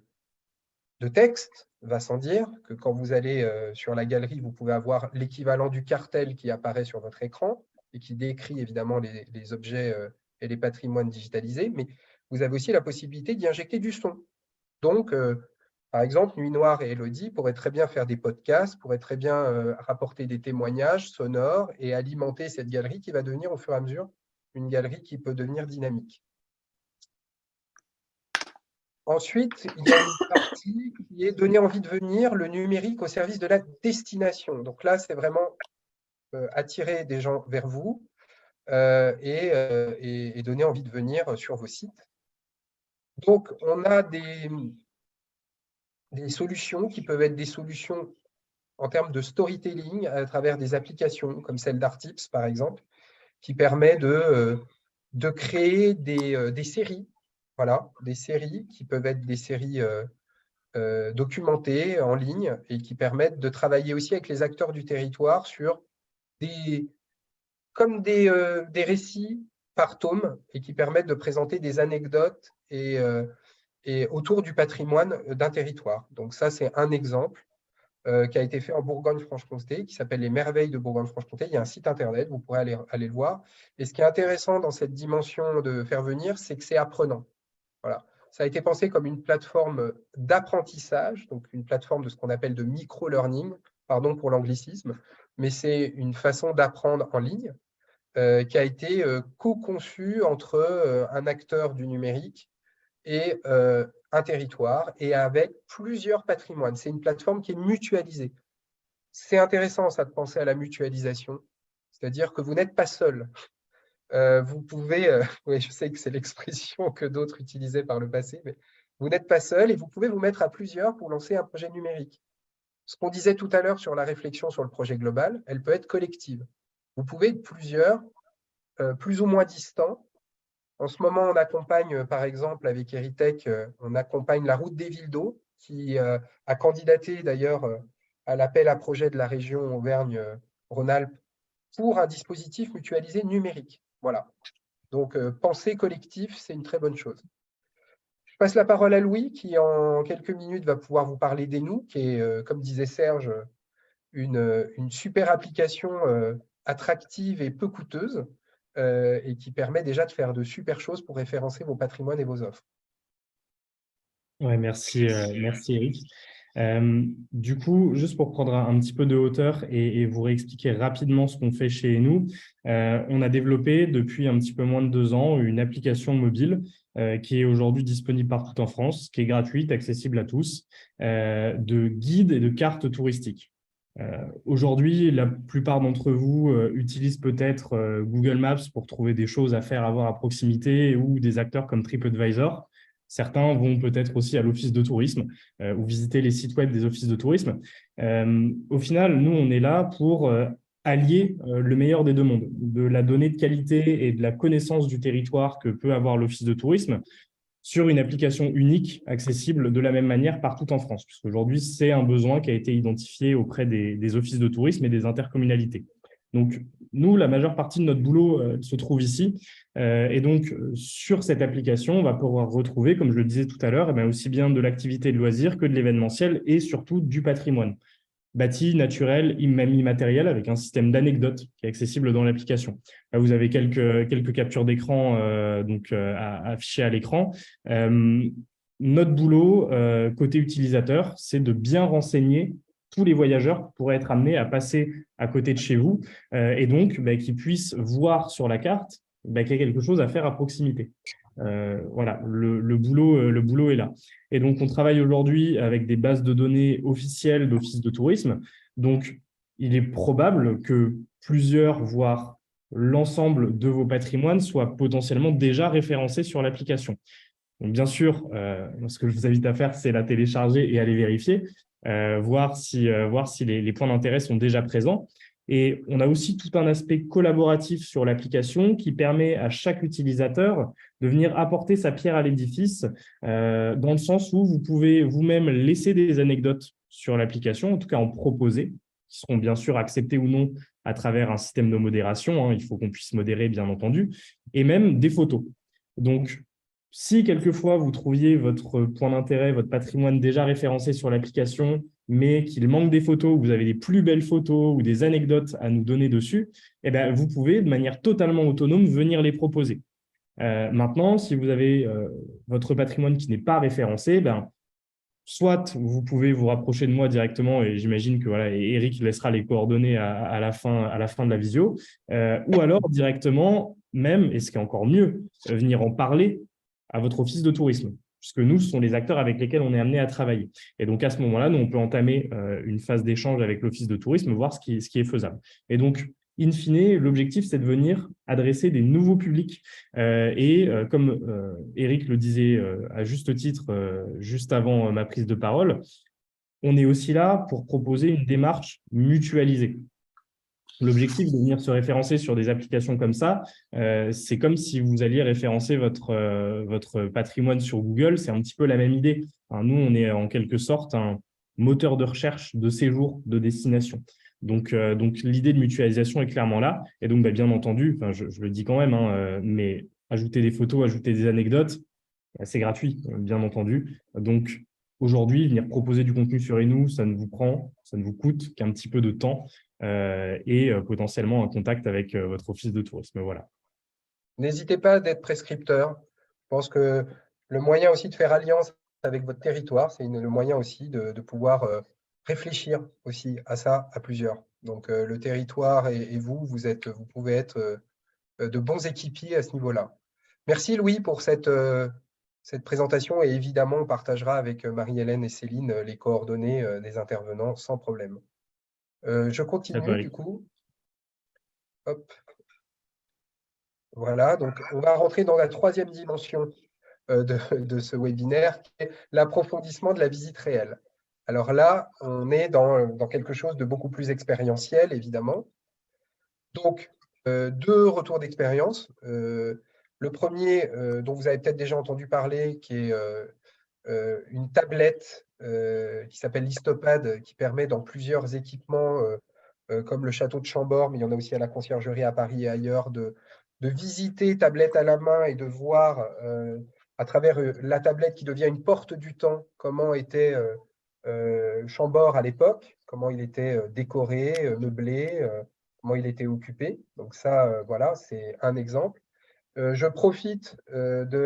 texte, va sans dire, que quand vous allez sur la galerie, vous pouvez avoir l'équivalent du cartel qui apparaît sur votre écran et qui décrit évidemment les objets et les patrimoines digitalisés, mais vous avez aussi la possibilité d'y injecter du son. Donc, par exemple, Nuit Noire et Elodie pourraient très bien faire des podcasts, pourraient très bien rapporter des témoignages sonores et alimenter cette galerie qui va devenir au fur et à mesure une galerie qui peut devenir dynamique. Ensuite, il y a une partie qui est donner envie de venir, le numérique au service de la destination. Donc là, c'est vraiment attirer des gens vers vous et donner envie de venir sur vos sites. Donc, on a des solutions qui peuvent être des solutions en termes de storytelling à travers des applications comme celle d'Artips, par exemple, qui permet de créer des séries. Voilà, des séries qui peuvent être des séries documentées en ligne et qui permettent de travailler aussi avec les acteurs du territoire sur des récits par tome et qui permettent de présenter des anecdotes et autour du patrimoine d'un territoire. Donc ça, c'est un exemple qui a été fait en Bourgogne-Franche-Comté, qui s'appelle Les Merveilles de Bourgogne-Franche-Comté. Il y a un site internet, vous pourrez aller le voir. Et ce qui est intéressant dans cette dimension de faire venir, c'est que c'est apprenant. Voilà. Ça a été pensé comme une plateforme d'apprentissage, donc une plateforme de ce qu'on appelle de micro-learning, pardon pour l'anglicisme, mais c'est une façon d'apprendre en ligne qui a été co-conçue entre un acteur du numérique et un territoire et avec plusieurs patrimoines. C'est une plateforme qui est mutualisée. C'est intéressant ça de penser à la mutualisation, c'est-à-dire que vous n'êtes pas seul. Vous pouvez, oui, je sais que c'est l'expression que d'autres utilisaient par le passé, mais vous n'êtes pas seul et vous pouvez vous mettre à plusieurs pour lancer un projet numérique. Ce qu'on disait tout à l'heure sur la réflexion sur le projet global, elle peut être collective. Vous pouvez être plusieurs, plus ou moins distants. En ce moment, on accompagne, par exemple, avec Eritech, on accompagne la route des villes d'eau, qui a candidaté d'ailleurs à l'appel à projet de la région Auvergne-Rhône-Alpes pour un dispositif mutualisé numérique. Voilà. Donc, penser collectif, c'est une très bonne chose. Je passe la parole à Louis, qui en quelques minutes va pouvoir vous parler d'Enou, qui est, comme disait Serge, une super application attractive et peu coûteuse, et qui permet déjà de faire de super choses pour référencer vos patrimoines et vos offres. Ouais, merci Eric. Du coup, juste pour prendre un petit peu de hauteur et vous réexpliquer rapidement ce qu'on fait chez nous, on a développé depuis un petit peu moins de 2 ans une application mobile qui est aujourd'hui disponible partout en France, qui est gratuite, accessible à tous, de guides et de cartes touristiques. Aujourd'hui, la plupart d'entre vous utilisent peut-être Google Maps pour trouver des choses à faire, à voir à proximité ou des acteurs comme TripAdvisor. Certains vont peut-être aussi à l'office de tourisme ou visiter les sites web des offices de tourisme. Au final, nous, on est là pour allier le meilleur des deux mondes, de la donnée de qualité et de la connaissance du territoire que peut avoir l'office de tourisme sur une application unique, accessible de la même manière partout en France, puisqu'aujourd'hui, c'est un besoin qui a été identifié auprès des offices de tourisme et des intercommunalités. Donc, nous, la majeure partie de notre boulot se trouve ici. Et donc, sur cette application, on va pouvoir retrouver, comme je le disais tout à l'heure, aussi bien de l'activité de loisirs que de l'événementiel et surtout du patrimoine bâti, naturel, même immatériel, avec un système d'anecdotes qui est accessible dans l'application. Là, vous avez quelques captures d'écran affichées à l'écran. notre boulot, côté utilisateur, c'est de bien renseigner tous les voyageurs qui pourraient être amenés à passer à côté de chez vous et donc qu'ils puissent voir sur la carte qu'il y a quelque chose à faire à proximité. Voilà, le boulot est là. Et donc, on travaille aujourd'hui avec des bases de données officielles d'office de tourisme. Donc, il est probable que plusieurs, voire l'ensemble de vos patrimoines soient potentiellement déjà référencés sur l'application. Donc, bien sûr, ce que je vous invite à faire, c'est la télécharger et aller vérifier, voir si les points d'intérêt sont déjà présents. Et on a aussi tout un aspect collaboratif sur l'application qui permet à chaque utilisateur de venir apporter sa pierre à l'édifice, dans le sens où vous pouvez vous-même laisser des anecdotes sur l'application, en tout cas en proposer, qui seront bien sûr acceptées ou non à travers un système de modération. Il faut qu'on puisse modérer, bien entendu, et même des photos. Donc, si quelquefois vous trouviez votre point d'intérêt, votre patrimoine déjà référencé sur l'application, mais qu'il manque des photos, vous avez des plus belles photos ou des anecdotes à nous donner dessus, eh bien, vous pouvez de manière totalement autonome venir les proposer. Maintenant, si vous avez votre patrimoine qui n'est pas référencé, soit vous pouvez vous rapprocher de moi directement et j'imagine que voilà, Eric laissera les coordonnées à la fin de la visio, ou alors directement même, et ce qui est encore mieux, venir en parler à votre office de tourisme, puisque nous, ce sont les acteurs avec lesquels on est amené à travailler. Et donc, à ce moment-là, nous, on peut entamer une phase d'échange avec l'office de tourisme, voir ce qui est faisable. Et donc, in fine, l'objectif, c'est de venir adresser des nouveaux publics. Comme Eric le disait à juste titre, juste avant ma prise de parole, on est aussi là pour proposer une démarche mutualisée. L'objectif de venir se référencer sur des applications comme ça, c'est comme si vous alliez référencer votre patrimoine sur Google. C'est un petit peu la même idée. Nous, on est en quelque sorte un moteur de recherche de séjour, de destination. Donc l'idée de mutualisation est clairement là. Et donc, bien entendu, je le dis quand même, mais ajouter des photos, ajouter des anecdotes, c'est gratuit, bien entendu. Donc, aujourd'hui, venir proposer du contenu sur Inou, ça ne vous coûte qu'un petit peu de temps et potentiellement un contact avec votre office de tourisme. Voilà. N'hésitez pas d'être prescripteur. Je pense que le moyen aussi de faire alliance avec votre territoire, c'est le moyen aussi de pouvoir réfléchir aussi à ça à plusieurs. Donc, le territoire et vous pouvez être de bons équipiers à ce niveau-là. Merci Louis pour cette présentation et évidemment, on partagera avec Marie-Hélène et Céline les coordonnées des intervenants sans problème. Je continue du coup. Hop. Voilà, donc on va rentrer dans la troisième dimension de ce webinaire, qui est l'approfondissement de la visite réelle. Alors là, on est dans quelque chose de beaucoup plus expérientiel, évidemment. Donc, deux retours d'expérience. Le premier, dont vous avez peut-être déjà entendu parler, qui est une tablette qui s'appelle Listopad, qui permet dans plusieurs équipements, comme le château de Chambord, mais il y en a aussi à la Conciergerie à Paris et ailleurs, de visiter tablette à la main et de voir à travers la tablette qui devient une porte du temps comment était Chambord à l'époque, comment il était décoré, meublé, comment il était occupé. Donc ça, voilà, c'est un exemple. Je profite de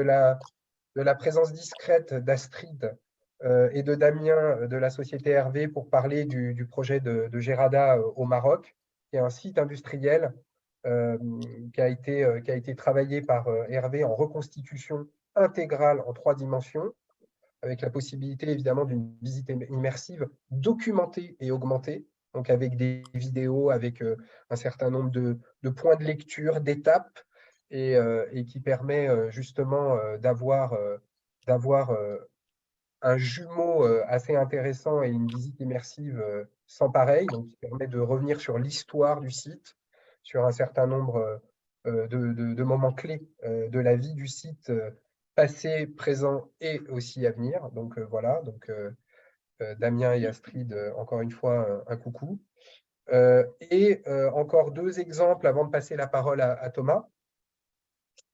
la présence discrète d'Astrid et de Damien de la société Hervé pour parler du projet de Gerada au Maroc, qui est un site industriel qui a été travaillé par Hervé en reconstitution intégrale en 3 dimensions, avec la possibilité évidemment d'une visite immersive documentée et augmentée, donc avec des vidéos, avec un certain nombre de points de lecture, d'étapes, et qui permet justement d'avoir un jumeau assez intéressant et une visite immersive sans pareil, donc qui permet de revenir sur l'histoire du site, sur un certain nombre de moments clés de la vie du site, passé, présent et aussi à venir. Donc voilà, donc Damien et Astrid, encore une fois, un coucou. Encore 2 exemples avant de passer la parole à Thomas.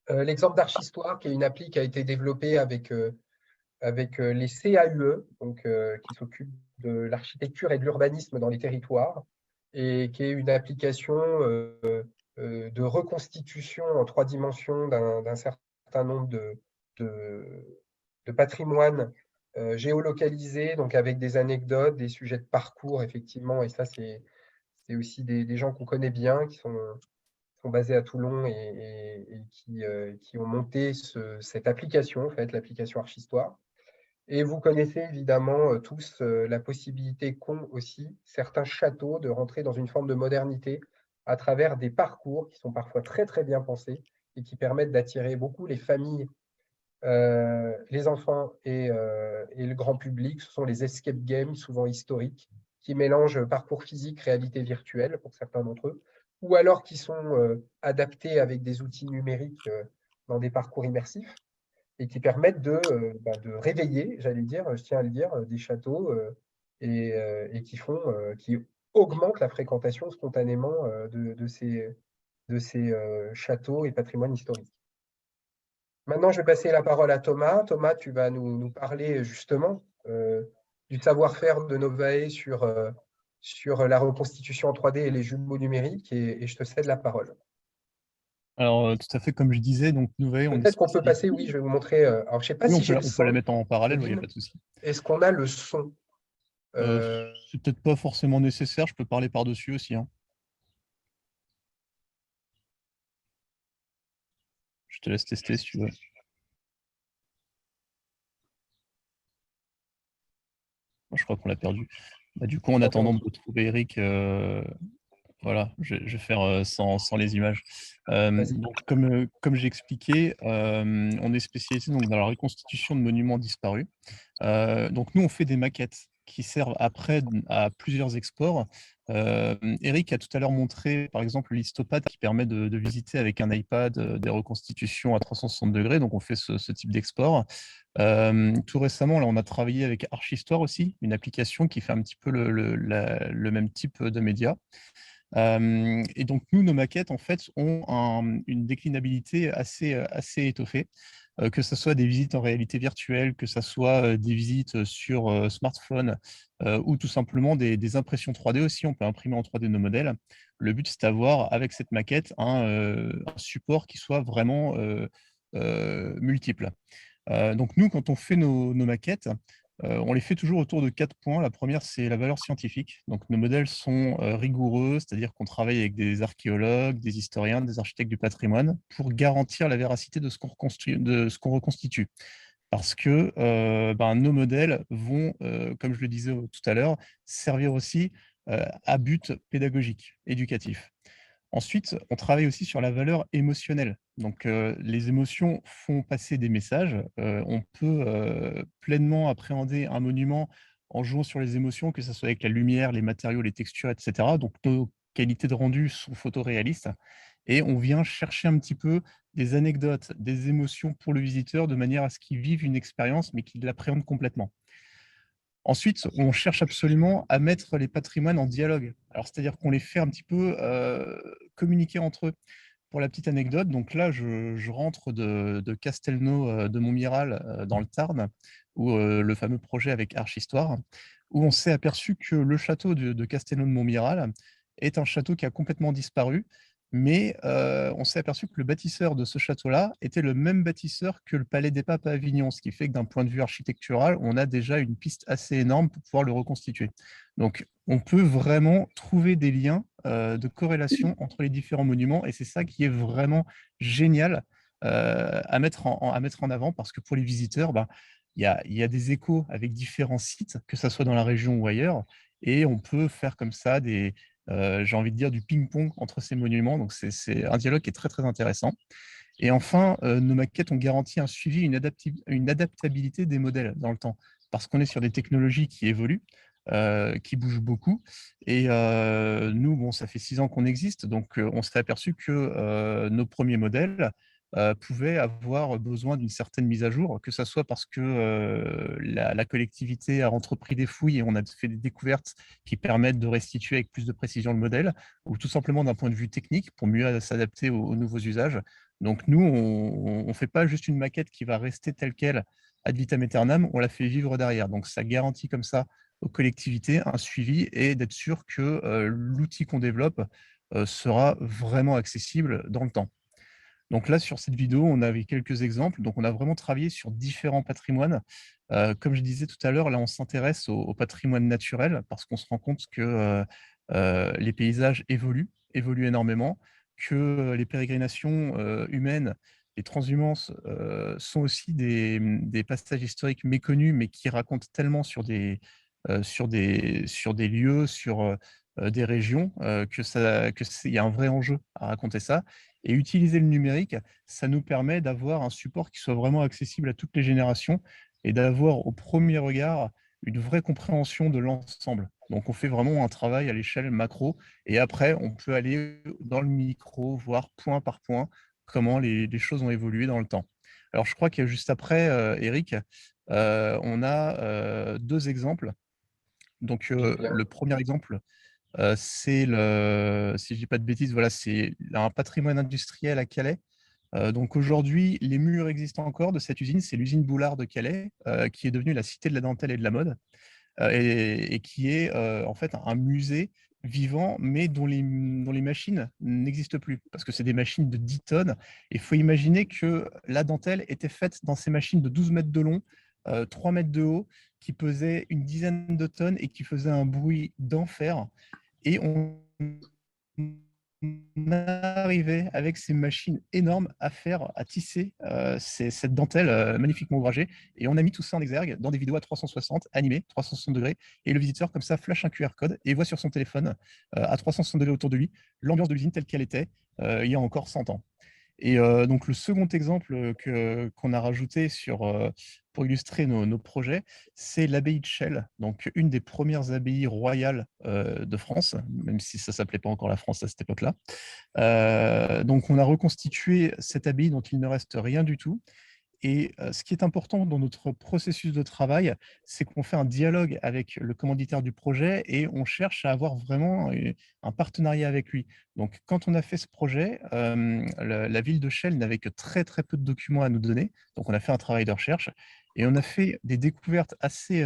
L'exemple d'Archistoire, qui est une appli qui a été développée avec les CAUE, donc, qui s'occupent de l'architecture et de l'urbanisme dans les territoires, et qui est une application de reconstitution en 3 dimensions d'un certain nombre patrimoine géolocalisé, donc avec des anecdotes, des sujets de parcours, effectivement. Et ça, c'est aussi des gens qu'on connaît bien, qui sont basés à Toulon et qui ont monté cette application, en fait, l'application Archistoire. Et vous connaissez évidemment tous la possibilité qu'ont aussi certains châteaux de rentrer dans une forme de modernité à travers des parcours qui sont parfois très très bien pensés et qui permettent d'attirer beaucoup les familles, les enfants et le grand public. Ce sont les escape games, souvent historiques, qui mélangent parcours physique, réalité virtuelle pour certains d'entre eux, ou alors qui sont adaptés avec des outils numériques dans des parcours immersifs et qui permettent de réveiller, j'allais dire, je tiens à le dire, des châteaux et qui augmentent la fréquentation spontanément de ces châteaux et patrimoines historiques. Maintenant, je vais passer la parole à Thomas. Thomas, tu vas nous parler justement du savoir-faire de Novae sur la reconstitution en 3D et les jumeaux numériques, et je te cède la parole. Alors, tout à fait, comme je disais, donc Novae, on est Peut-être qu'on peut passer, oui, je vais vous montrer. Alors, je ne sais pas Oui, si j'ai le on peut son. la mettre en parallèle, il n'y a Kevin. pas de souci. Est-ce qu'on a le son? C'est peut-être pas forcément nécessaire, je peux parler par-dessus aussi, hein. Je te laisse tester si tu veux. Je crois qu'on l'a perdu. Bah, du coup, en attendant de retrouver Eric, voilà, je vais faire sans les images. Donc, comme j'ai expliqué, on est spécialisé donc, dans la reconstitution de monuments disparus. Donc, nous, on fait des maquettes qui servent après à plusieurs exports. Eric a tout à l'heure montré, par exemple, l'Histopad qui permet de visiter avec un iPad des reconstitutions à 360 degrés. Donc, on fait ce type d'export. Tout récemment, là, on a travaillé avec Archistoire aussi, une application qui fait un petit peu le même type de média. Et donc, nous, nos maquettes, en fait, ont une déclinabilité assez étoffée, que ce soit des visites en réalité virtuelle, que ce soit des visites sur smartphone ou tout simplement des impressions 3D aussi. On peut imprimer en 3D nos modèles. Le but, c'est d'avoir, avec cette maquette, un support qui soit vraiment multiple. Donc, nous, quand on fait nos maquettes, on les fait toujours autour de 4 points. La première, c'est la valeur scientifique. Donc, nos modèles sont rigoureux, c'est-à-dire qu'on travaille avec des archéologues, des historiens, des architectes du patrimoine pour garantir la véracité de ce qu'on reconstitue. Parce que nos modèles vont, comme je le disais tout à l'heure, servir aussi à but pédagogique, éducatif. Ensuite, on travaille aussi sur la valeur émotionnelle. Donc, les émotions font passer des messages. On peut pleinement appréhender un monument en jouant sur les émotions, que ce soit avec la lumière, les matériaux, les textures, etc. Donc, nos qualités de rendu sont photoréalistes. Et on vient chercher un petit peu des anecdotes, des émotions pour le visiteur, de manière à ce qu'il vive une expérience, mais qu'il l'appréhende complètement. Ensuite, on cherche absolument à mettre les patrimoines en dialogue. Alors, c'est-à-dire qu'on les fait un petit peu communiquer entre eux. Pour la petite anecdote, donc là, je rentre de Castelnau de Montmiral dans le Tarn, où le fameux projet avec Archistoire, où on s'est aperçu que le château de Castelnau de Montmiral est un château qui a complètement disparu, mais on s'est aperçu que le bâtisseur de ce château-là était le même bâtisseur que le Palais des Papes à Avignon, ce qui fait que d'un point de vue architectural, on a déjà une piste assez énorme pour pouvoir le reconstituer. Donc, on peut vraiment trouver des liens de corrélation entre les différents monuments, et c'est ça qui est vraiment génial à mettre en avant, parce que pour les visiteurs, il y a des échos avec différents sites, que ce soit dans la région ou ailleurs, et on peut faire comme ça j'ai envie de dire, du ping-pong entre ces monuments. Donc, c'est un dialogue qui est très, très intéressant. Et enfin, nos maquettes ont garanti un suivi, une adaptabilité des modèles dans le temps, parce qu'on est sur des technologies qui évoluent, qui bougent beaucoup. Et nous, bon, ça fait 6 ans qu'on existe, donc on s'est aperçu que nos premiers modèles pouvaient avoir besoin d'une certaine mise à jour, que ce soit parce que la collectivité a entrepris des fouilles et on a fait des découvertes qui permettent de restituer avec plus de précision le modèle, ou tout simplement d'un point de vue technique pour mieux s'adapter aux nouveaux usages. Donc nous, on ne fait pas juste une maquette qui va rester telle qu'elle ad vitam aeternam, on la fait vivre derrière. Donc ça garantit comme ça aux collectivités un suivi et d'être sûr que l'outil qu'on développe sera vraiment accessible dans le temps. Donc là, sur cette vidéo, on avait quelques exemples. Donc, on a vraiment travaillé sur différents patrimoines. Comme je disais tout à l'heure, là, on s'intéresse au patrimoine naturel parce qu'on se rend compte que les paysages évoluent énormément, que les pérégrinations humaines, les transhumances sont aussi des passages historiques méconnus, mais qui racontent tellement sur des lieux, sur des régions, qu'il y a un vrai enjeu à raconter ça. Et utiliser le numérique, ça nous permet d'avoir un support qui soit vraiment accessible à toutes les générations et d'avoir au premier regard une vraie compréhension de l'ensemble. Donc, on fait vraiment un travail à l'échelle macro et après, on peut aller dans le micro, voir point par point comment les choses ont évolué dans le temps. Alors, je crois que juste après, Eric, on a 2 exemples. Donc, le premier exemple, c'est si je dis pas de bêtises, voilà, c'est un patrimoine industriel à Calais. Donc aujourd'hui, les murs existent encore de cette usine, c'est l'usine Boulard de Calais, qui est devenue la cité de la dentelle et de la mode, et qui est en fait un musée vivant, mais dont les machines n'existent plus, parce que c'est des machines de 10 tonnes. Il faut imaginer que la dentelle était faite dans ces machines de 12 mètres de long, 3 mètres de haut, qui pesaient une dizaine de tonnes et qui faisaient un bruit d'enfer. Et on arrivait avec ces machines énormes à tisser cette dentelle magnifiquement ouvragée. Et on a mis tout ça en exergue dans des vidéos à 360, animées, 360 degrés. Et le visiteur, comme ça, flash un QR code et voit sur son téléphone, à 360 degrés autour de lui, l'ambiance de l'usine telle qu'elle était il y a encore 100 ans. Et donc, le second exemple qu'on a rajouté pour illustrer nos projets, c'est l'abbaye de Chelles, donc une des premières abbayes royales de France, même si ça ne s'appelait pas encore la France à cette époque-là. Donc, on a reconstitué cette abbaye dont il ne reste rien du tout. Et ce qui est important dans notre processus de travail, c'est qu'on fait un dialogue avec le commanditaire du projet et on cherche à avoir vraiment un partenariat avec lui. Donc, quand on a fait ce projet, la ville de Chelles n'avait que très, très peu de documents à nous donner. Donc, on a fait un travail de recherche et on a fait des découvertes assez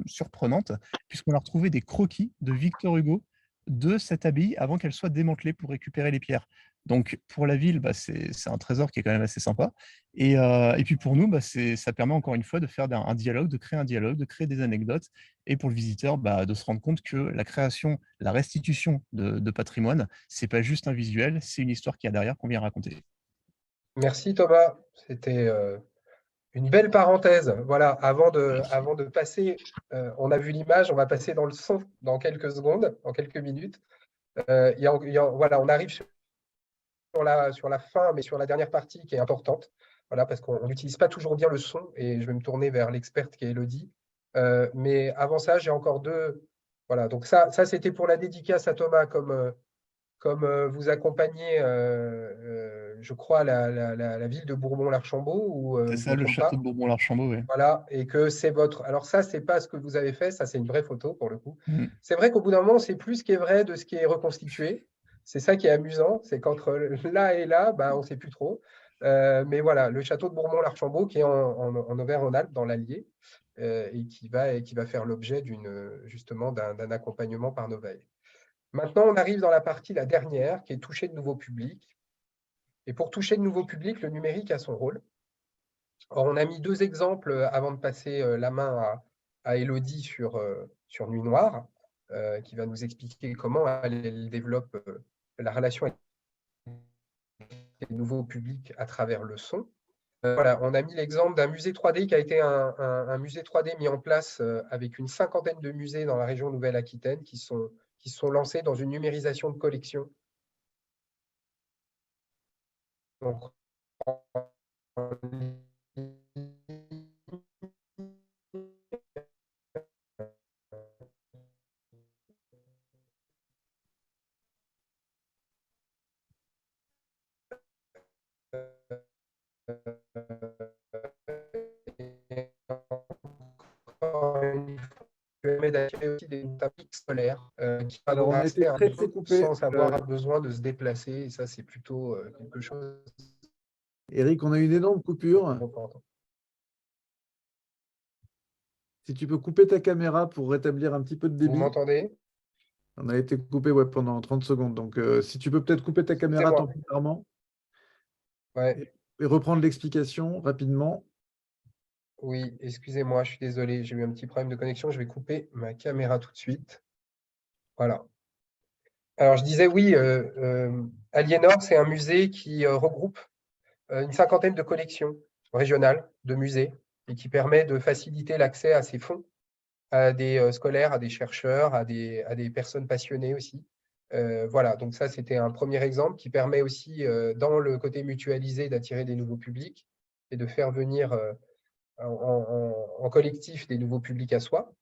surprenantes, puisqu'on a retrouvé des croquis de Victor Hugo de cette abbaye avant qu'elle soit démantelée pour récupérer les pierres. Donc, pour la ville, c'est un trésor qui est quand même assez sympa. Et puis pour nous, ça permet encore une fois de faire un dialogue, de créer un dialogue, de créer des anecdotes, et pour le visiteur, de se rendre compte que la création, la restitution de patrimoine, c'est pas juste un visuel, c'est une histoire qu'il y a derrière qu'on vient raconter. Merci Thomas, c'était une belle parenthèse. Voilà, avant de passer, on a vu l'image, on va passer dans le son dans quelques secondes, dans quelques minutes. Voilà, on arrive sur la fin, mais sur la dernière partie qui est importante. Voilà, parce qu'on n'utilise pas toujours bien le son, et je vais me tourner vers l'experte qui est Elodie. Mais avant ça, j'ai encore 2. Voilà, donc ça c'était pour la dédicace à Thomas, comme vous accompagnez, je crois, la ville de Bourbon-l'Archambault. C'est ça, le château de Bourbon-l'Archambault, oui. Voilà, et que c'est votre… Alors ça, c'est pas ce que vous avez fait, ça c'est une vraie photo pour le coup. C'est vrai qu'au bout d'un moment, on ne sait plus ce qui est vrai de ce qui est reconstitué. C'est ça qui est amusant, c'est qu'entre là et là, on ne sait plus trop. Mais voilà, le château de Bourbon-l'Archambault qui est en Auvergne-Rhône-Alpes, dans l'Allier, et qui va faire l'objet justement d'un accompagnement par Novae. Maintenant, on arrive dans la partie, la dernière, qui est toucher de nouveaux publics. Et pour toucher de nouveaux publics, le numérique a son rôle. Or, on a mis 2 exemples avant de passer la main à Elodie sur Nuit Noire, qui va nous expliquer comment elle développe la relation avec les nouveaux publics à travers le son. Voilà, on a mis l'exemple d'un musée 3D qui a été un musée 3D mis en place avec une 50aine de musées dans la région Nouvelle-Aquitaine qui sont lancés dans une numérisation de collections. Donc, d'accueillir aussi des tapics scolaires qui Alors, on a été très coupé sans avoir besoin de se déplacer. Et ça, c'est plutôt quelque chose. Eric, on a une énorme coupure. Si tu peux couper ta caméra pour rétablir un petit peu de débit. Vous m'entendez? On a été coupé pendant 30 secondes. Donc, si tu peux peut-être couper ta caméra temporairement. Ouais. Et reprendre l'explication rapidement. Oui, excusez-moi, je suis désolé, j'ai eu un petit problème de connexion. Je vais couper ma caméra tout de suite. Voilà. Alors, je disais oui, Aliénor, c'est un musée qui regroupe une cinquantaine de collections régionales de musées et qui permet de faciliter l'accès à ces fonds à des scolaires, à des chercheurs, à des personnes passionnées aussi. Voilà, donc ça, c'était un premier exemple qui permet aussi, dans le côté mutualisé, d'attirer des nouveaux publics et de faire venir en collectif des nouveaux publics à soi.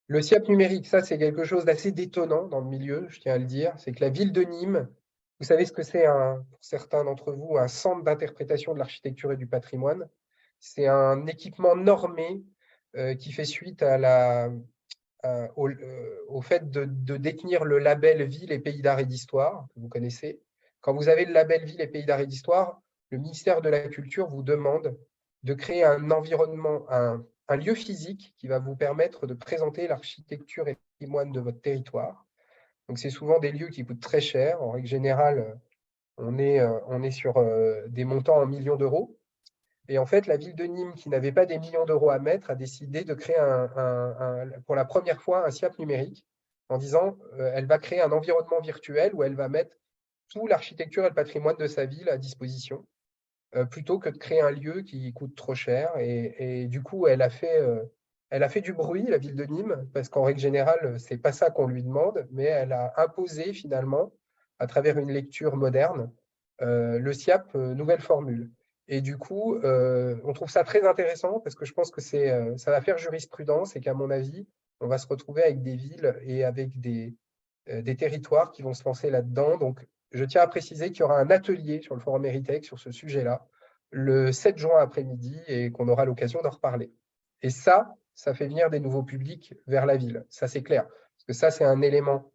Le SIAP numérique, ça, c'est quelque chose d'assez détonnant dans le milieu, je tiens à le dire. C'est que la ville de Nîmes, vous savez ce que c'est, pour certains d'entre vous, un centre d'interprétation de l'architecture et du patrimoine. C'est un équipement normé qui fait suite au fait de détenir le label Ville et Pays d'Art et d'Histoire, que vous connaissez. Quand vous avez le label Ville et Pays d'Art et d'Histoire, le ministère de la Culture vous demande de créer un environnement, un lieu physique qui va vous permettre de présenter l'architecture et le patrimoine de votre territoire. Donc, c'est souvent des lieux qui coûtent très cher. En règle générale, on est sur des montants en millions d'euros. Et en fait, la ville de Nîmes, qui n'avait pas des millions d'euros à mettre, a décidé de créer pour la première fois un SIAP numérique en disant elle va créer un environnement virtuel où elle va mettre toute l'architecture et le patrimoine de sa ville à disposition, plutôt que de créer un lieu qui coûte trop cher. Et du coup, elle a fait du bruit, la ville de Nîmes, parce qu'en règle générale, ce n'est pas ça qu'on lui demande, mais elle a imposé finalement, à travers une lecture moderne, le SIAP nouvelle formule. Et du coup, on trouve ça très intéressant parce que je pense que ça va faire jurisprudence et qu'à mon avis, on va se retrouver avec des villes et avec des territoires qui vont se lancer là-dedans. Donc, je tiens à préciser qu'il y aura un atelier sur le forum Héritech sur ce sujet-là le 7 juin après-midi et qu'on aura l'occasion d'en reparler. Et ça fait venir des nouveaux publics vers la ville. Ça, c'est clair. Parce que ça, c'est un élément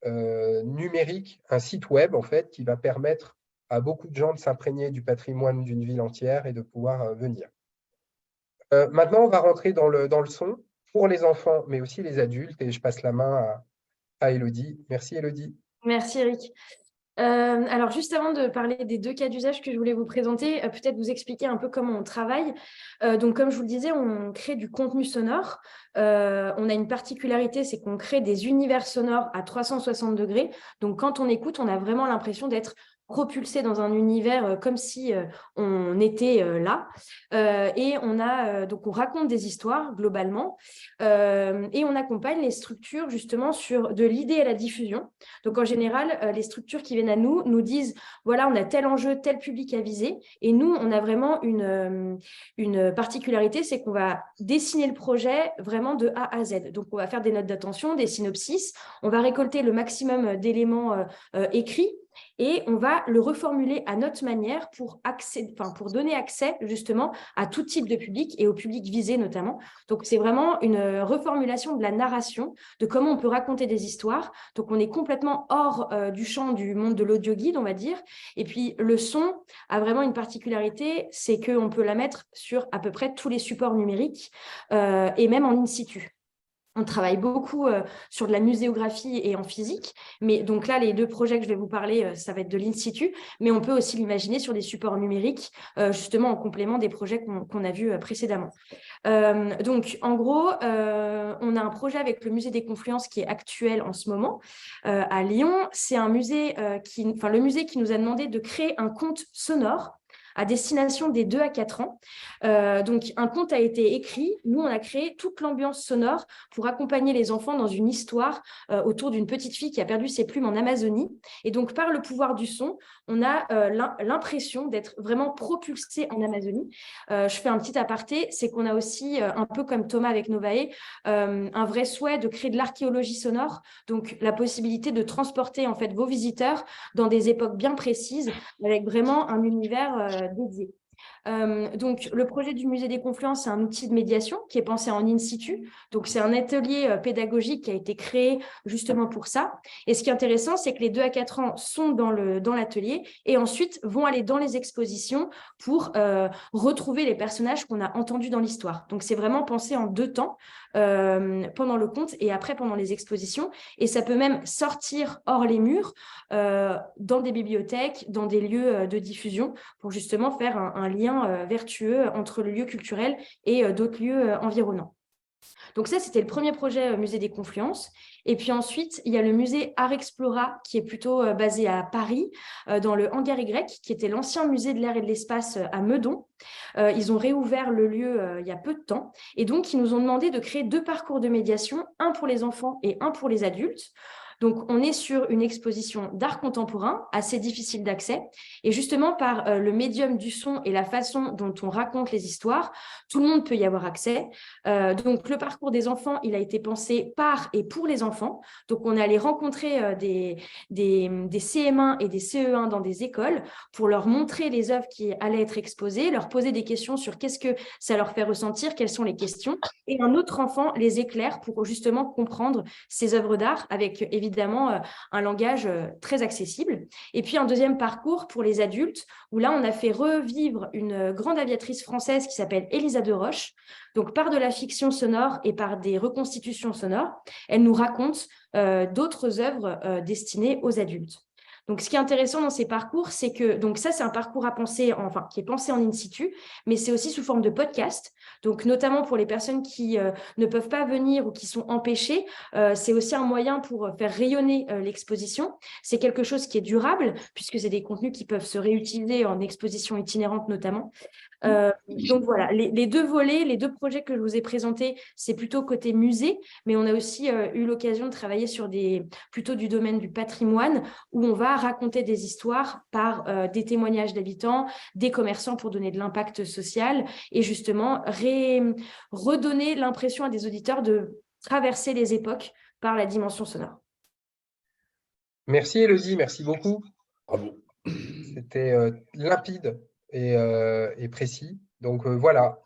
numérique, un site web, en fait, qui va permettre à beaucoup de gens de s'imprégner du patrimoine d'une ville entière et de pouvoir venir. Maintenant, on va rentrer dans le son pour les enfants, mais aussi les adultes, et je passe la main à Élodie. Merci, Élodie. Merci, Eric. Alors, juste avant de parler des deux cas d'usage que je voulais vous présenter, peut-être vous expliquer un peu comment on travaille. Donc, comme je vous le disais, on crée du contenu sonore. On a une particularité, c'est qu'on crée des univers sonores à 360 degrés. Donc, quand on écoute, on a vraiment l'impression d'être propulsé dans un univers comme si on était là. Et donc on raconte des histoires globalement et on accompagne les structures justement sur de l'idée à la diffusion. Donc en général, les structures qui viennent à nous disent voilà, on a tel enjeu, tel public à viser. Et nous, on a vraiment une particularité, c'est qu'on va dessiner le projet vraiment de A à Z. Donc on va faire des notes d'attention, des synopsis, on va récolter le maximum d'éléments écrits. Et on va le reformuler à notre manière pour donner accès justement à tout type de public et au public visé notamment. Donc, c'est vraiment une reformulation de la narration, de comment on peut raconter des histoires. Donc, on est complètement hors du champ du monde de l'audio guide, on va dire. Et puis, le son a vraiment une particularité, c'est qu'on peut la mettre sur à peu près tous les supports numériques et même en in situ. On travaille beaucoup sur de la muséographie et en physique. Mais donc là, les deux projets que je vais vous parler, ça va être de l'in situ, mais on peut aussi l'imaginer sur des supports numériques, justement en complément des projets qu'on a vus précédemment. Donc, en gros, on a un projet avec le Musée des Confluences qui est actuel en ce moment à Lyon. C'est un musée le musée qui nous a demandé de créer un conte sonore à destination des 2 à 4 ans. Donc, un conte a été écrit. Nous, on a créé toute l'ambiance sonore pour accompagner les enfants dans une histoire autour d'une petite fille qui a perdu ses plumes en Amazonie. Et donc, par le pouvoir du son, on a l'impression d'être vraiment propulsé en Amazonie. Je fais un petit aparté, c'est qu'on a aussi, un peu comme Thomas avec Novae, un vrai souhait de créer de l'archéologie sonore, donc la possibilité de transporter en fait vos visiteurs dans des époques bien précises, avec vraiment un univers dédié. Donc, le projet du Musée des Confluences, c'est un outil de médiation qui est pensé en in situ. Donc, c'est un atelier pédagogique qui a été créé justement pour ça. Et ce qui est intéressant, c'est que les 2 à 4 ans sont dans l'atelier et ensuite vont aller dans les expositions pour retrouver les personnages qu'on a entendus dans l'histoire. Donc, c'est vraiment pensé en 2 temps, pendant le conte et après pendant les expositions. Et ça peut même sortir hors les murs, dans des bibliothèques, dans des lieux de diffusion, pour justement faire un lien vertueux entre le lieu culturel et d'autres lieux environnants. Donc ça, c'était le premier projet Musée des Confluences. Et puis ensuite, il y a le musée Art Explora, qui est plutôt basé à Paris, dans le Hangar Y, qui était l'ancien musée de l'air et de l'espace à Meudon. Ils ont réouvert le lieu il y a peu de temps. Et donc, ils nous ont demandé de créer 2 parcours de médiation, un pour les enfants et un pour les adultes. Donc, on est sur une exposition d'art contemporain assez difficile d'accès. Et justement, par le médium du son et la façon dont on raconte les histoires, tout le monde peut y avoir accès. Donc, le parcours des enfants, il a été pensé par et pour les enfants. Donc, on est allé rencontrer des CM1 et des CE1 dans des écoles pour leur montrer les œuvres qui allaient être exposées, leur poser des questions sur qu'est-ce que ça leur fait ressentir, quelles sont les questions. Et un autre enfant les éclaire pour justement comprendre ces œuvres d'art avec évidemment un langage très accessible. Et puis un deuxième parcours pour les adultes, où là, on a fait revivre une grande aviatrice française qui s'appelle Elisa de Roche. Donc, par de la fiction sonore et par des reconstitutions sonores, elle nous raconte d'autres œuvres destinées aux adultes. Donc, ce qui est intéressant dans ces parcours, c'est que donc ça, c'est un parcours à penser, qui est pensé en in situ, mais c'est aussi sous forme de podcast. Donc, notamment pour les personnes qui ne peuvent pas venir ou qui sont empêchées, c'est aussi un moyen pour faire rayonner l'exposition. C'est quelque chose qui est durable, puisque c'est des contenus qui peuvent se réutiliser en exposition itinérante notamment. Donc voilà, les 2 volets, les 2 projets que je vous ai présentés, c'est plutôt côté musée, mais on a aussi eu l'occasion de travailler sur plutôt du domaine du patrimoine, où on va raconter des histoires par des témoignages d'habitants, des commerçants pour donner de l'impact social et justement redonner l'impression à des auditeurs de traverser les époques par la dimension sonore. Merci Élodie, merci beaucoup. Bravo. C'était limpide et précis. Donc voilà,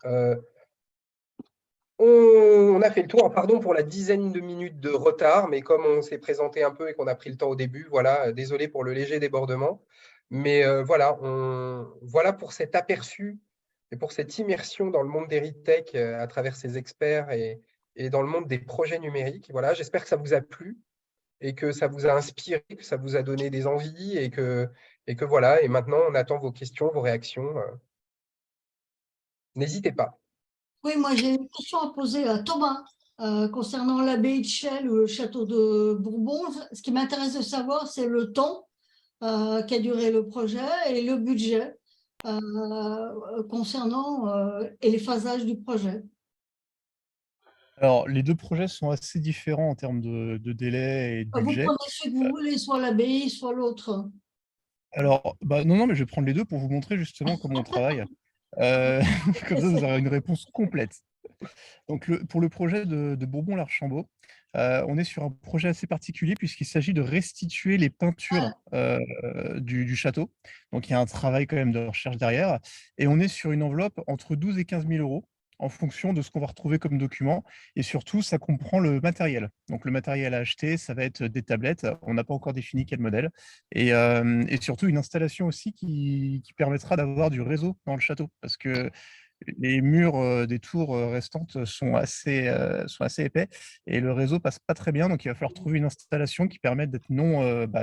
on a fait le tour. Pardon pour la dizaine de minutes de retard, mais comme on s'est présenté un peu et qu'on a pris le temps au début, voilà, désolé pour le léger débordement. Mais voilà, voilà pour cet aperçu et pour cette immersion dans le monde d'Héritek à travers ses experts et dans le monde des projets numériques. Voilà, j'espère que ça vous a plu et que ça vous a inspiré, que ça vous a donné des envies et que voilà. Et maintenant, on attend vos questions, vos réactions. N'hésitez pas. Oui, moi j'ai une question à poser à Thomas concernant l'abbaye de Chelles ou le château de Bourbon. Ce qui m'intéresse de savoir, c'est le temps qu'a duré le projet et le budget concernant et les phasages du projet. Alors, les 2 projets sont assez différents en termes de délai et de Vous budget. prenez ce que vous voulez, soit l'abbaye, soit l'autre. Alors, non, mais je vais prendre les 2 pour vous montrer justement comment on travaille. Comme ça, vous aurez une réponse complète. Donc, pour le projet de Bourbon-l'Archambault, on est sur un projet assez particulier puisqu'il s'agit de restituer les peintures du château. Donc, il y a un travail quand même de recherche derrière. Et on est sur une enveloppe entre 12 et 15 000 € en fonction de ce qu'on va retrouver comme document. Et surtout, ça comprend le matériel. Donc, le matériel à acheter, ça va être des tablettes. On n'a pas encore défini quel modèle. Et surtout, une installation aussi qui permettra d'avoir du réseau dans le château. Parce que les murs des tours restantes sont assez épais et le réseau passe pas très bien. Donc, il va falloir trouver une installation qui permette d'être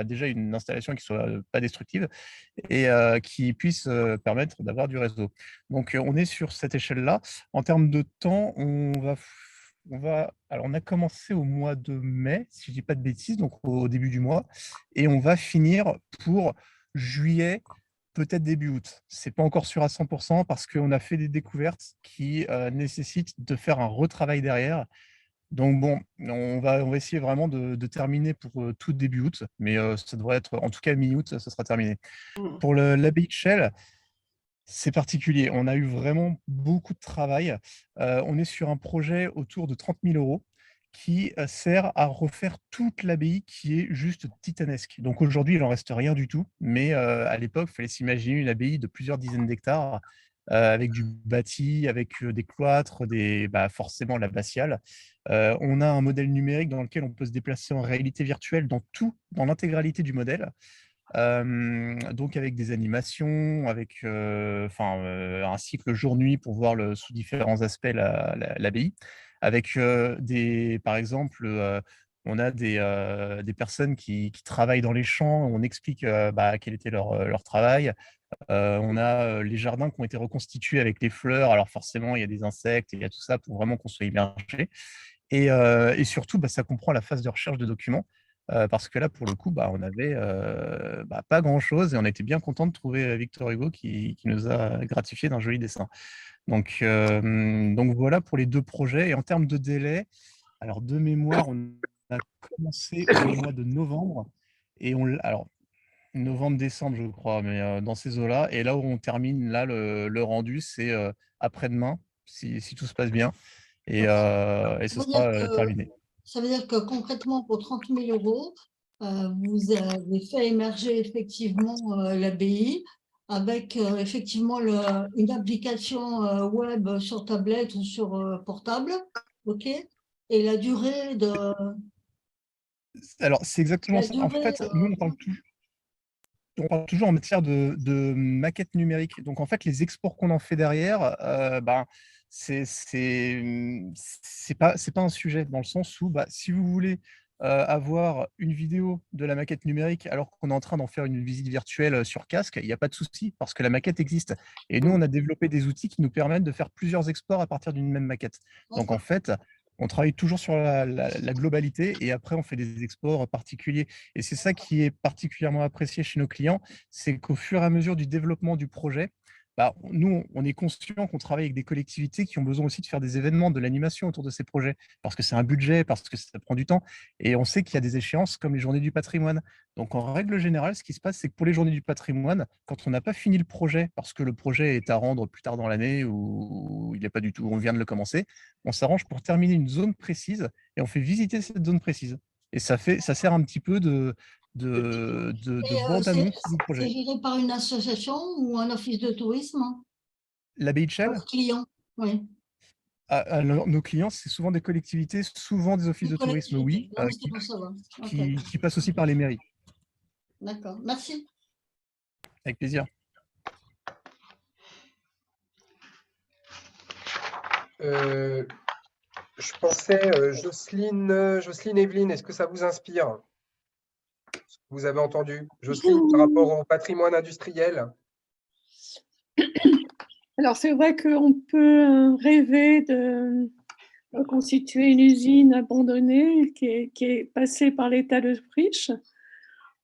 déjà une installation qui soit pas destructive et qui puisse permettre d'avoir du réseau. Donc, on est sur cette échelle-là. En termes de temps, alors on a commencé au mois de mai, si je dis pas de bêtises, donc au début du mois, et on va finir pour juillet, peut-être début août. C'est pas encore sûr à 100% parce qu'on a fait des découvertes qui nécessitent de faire un retravail derrière. Donc bon, on va essayer vraiment de terminer pour tout début août, mais ça devrait être, en tout cas mi-août, ça sera terminé. Pour l'abbaye de Chelles, c'est particulier. On a eu vraiment beaucoup de travail. On est sur un projet autour de 30 000 € qui sert à refaire toute l'abbaye qui est juste titanesque. Donc aujourd'hui, il n'en reste rien du tout, mais à l'époque, il fallait s'imaginer une abbaye de plusieurs dizaines d'hectares avec du bâti, avec des cloîtres, forcément l'abbatiale. On a un modèle numérique dans lequel on peut se déplacer en réalité virtuelle dans l'intégralité du modèle. Donc avec des animations, avec un cycle jour-nuit pour voir sous différents aspects l'abbaye. Avec par exemple, on a des personnes qui travaillent dans les champs, on explique quel était leur travail. On a les jardins qui ont été reconstitués avec les fleurs. Alors forcément, il y a des insectes, il y a tout ça pour vraiment qu'on soit immergé. Et surtout, ça comprend la phase de recherche de documents. Parce que là, pour le coup, on n'avait pas grand-chose et on était bien content de trouver Victor Hugo qui nous a gratifié d'un joli dessin. Donc voilà pour les 2 projets. Et en termes de délai, alors de mémoire, on a commencé au mois de novembre. Et alors, novembre-décembre, je crois, mais dans ces eaux-là. Et là où on termine, là, le rendu, c'est après-demain, si tout se passe bien. Et ce sera terminé. Ça veut dire que concrètement, pour 30 000 €, vous avez fait émerger effectivement l'abbaye avec effectivement une application web sur tablette ou sur portable, ok? Et la durée de... Alors, c'est exactement ça. En fait, nous, on parle toujours en matière de maquette numérique. Donc, en fait, les exports qu'on en fait derrière, c'est pas un sujet, dans le sens où si vous voulez avoir une vidéo de la maquette numérique alors qu'on est en train d'en faire une visite virtuelle sur casque, il n'y a pas de souci parce que la maquette existe. Et nous, on a développé des outils qui nous permettent de faire plusieurs exports à partir d'une même maquette. Donc, en fait, on travaille toujours sur la globalité et après, on fait des exports particuliers. Et c'est ça qui est particulièrement apprécié chez nos clients, c'est qu'au fur et à mesure du développement du projet, nous, on est conscient qu'on travaille avec des collectivités qui ont besoin aussi de faire des événements, de l'animation autour de ces projets, parce que c'est un budget, parce que ça prend du temps. Et on sait qu'il y a des échéances comme les Journées du patrimoine. Donc, en règle générale, ce qui se passe, c'est que pour les Journées du patrimoine, quand on n'a pas fini le projet, parce que le projet est à rendre plus tard dans l'année ou il n'est pas du tout, on vient de le commencer, on s'arrange pour terminer une zone précise et on fait visiter cette zone précise. Et ça sert un petit peu de bande-annonce du projet. C'est géré par une association ou un office de tourisme? L'abbaye de Chelles? Nos clients, oui. Alors, nos clients, c'est souvent des collectivités, souvent des offices de tourisme, oui, qui passent aussi par les mairies. D'accord, merci. Avec plaisir. Je pensais, Jocelyne, Evelyne, est-ce que ça vous inspire? Vous avez entendu, Jocelyne, par rapport au patrimoine industriel? Alors, c'est vrai qu'on peut rêver de constituer une usine abandonnée qui est passée par l'état de friche.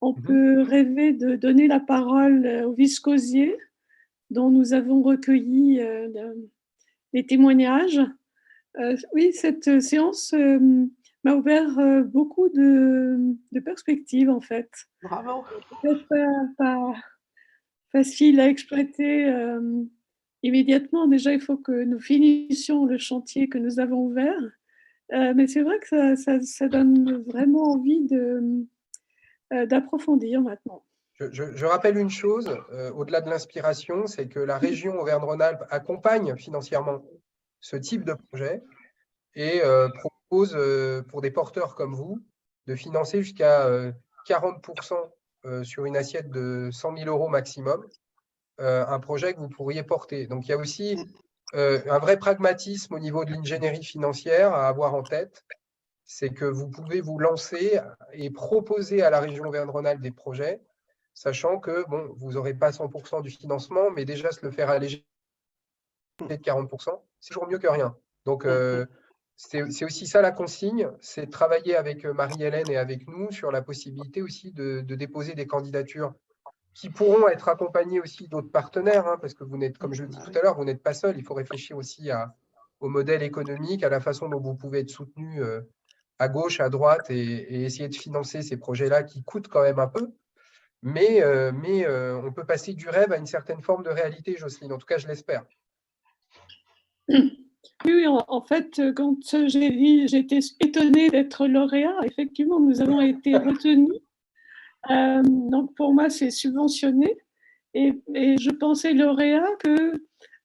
On peut rêver de donner la parole aux viscosiers, dont nous avons recueilli des témoignages. Oui, cette séance m'a ouvert beaucoup de perspectives, en fait. Bravo. Peut-être pas facile à exploiter immédiatement. Déjà, il faut que nous finissions le chantier que nous avons ouvert. Mais c'est vrai que ça donne vraiment envie d'approfondir maintenant. Je rappelle une chose, au-delà de l'inspiration, c'est que la région Auvergne-Rhône-Alpes accompagne financièrement ce type de projet et propose pour des porteurs comme vous de financer jusqu'à 40% sur une assiette de 100 000 € maximum, un projet que vous pourriez porter. Donc, il y a aussi un vrai pragmatisme au niveau de l'ingénierie financière à avoir en tête. C'est que vous pouvez vous lancer et proposer à la région Auvergne-Rhône-Alpes des projets, sachant que vous n'aurez pas 100% du financement, mais déjà se le faire alléger de 40%, c'est toujours mieux que rien. Donc, c'est aussi ça la consigne, c'est de travailler avec Marie-Hélène et avec nous sur la possibilité aussi de déposer des candidatures qui pourront être accompagnées aussi d'autres partenaires, hein, parce que vous n'êtes, comme je le dis tout à l'heure, vous n'êtes pas seul. Il faut réfléchir aussi au modèle économique, à la façon dont vous pouvez être soutenu à gauche, à droite, et essayer de financer ces projets-là qui coûtent quand même un peu. Mais on peut passer du rêve à une certaine forme de réalité, Jocelyne. En tout cas, je l'espère. Oui, en fait, quand j'étais étonnée d'être lauréat. Effectivement, nous avons été retenus. Donc, pour moi, c'est subventionné. Et je pensais lauréat que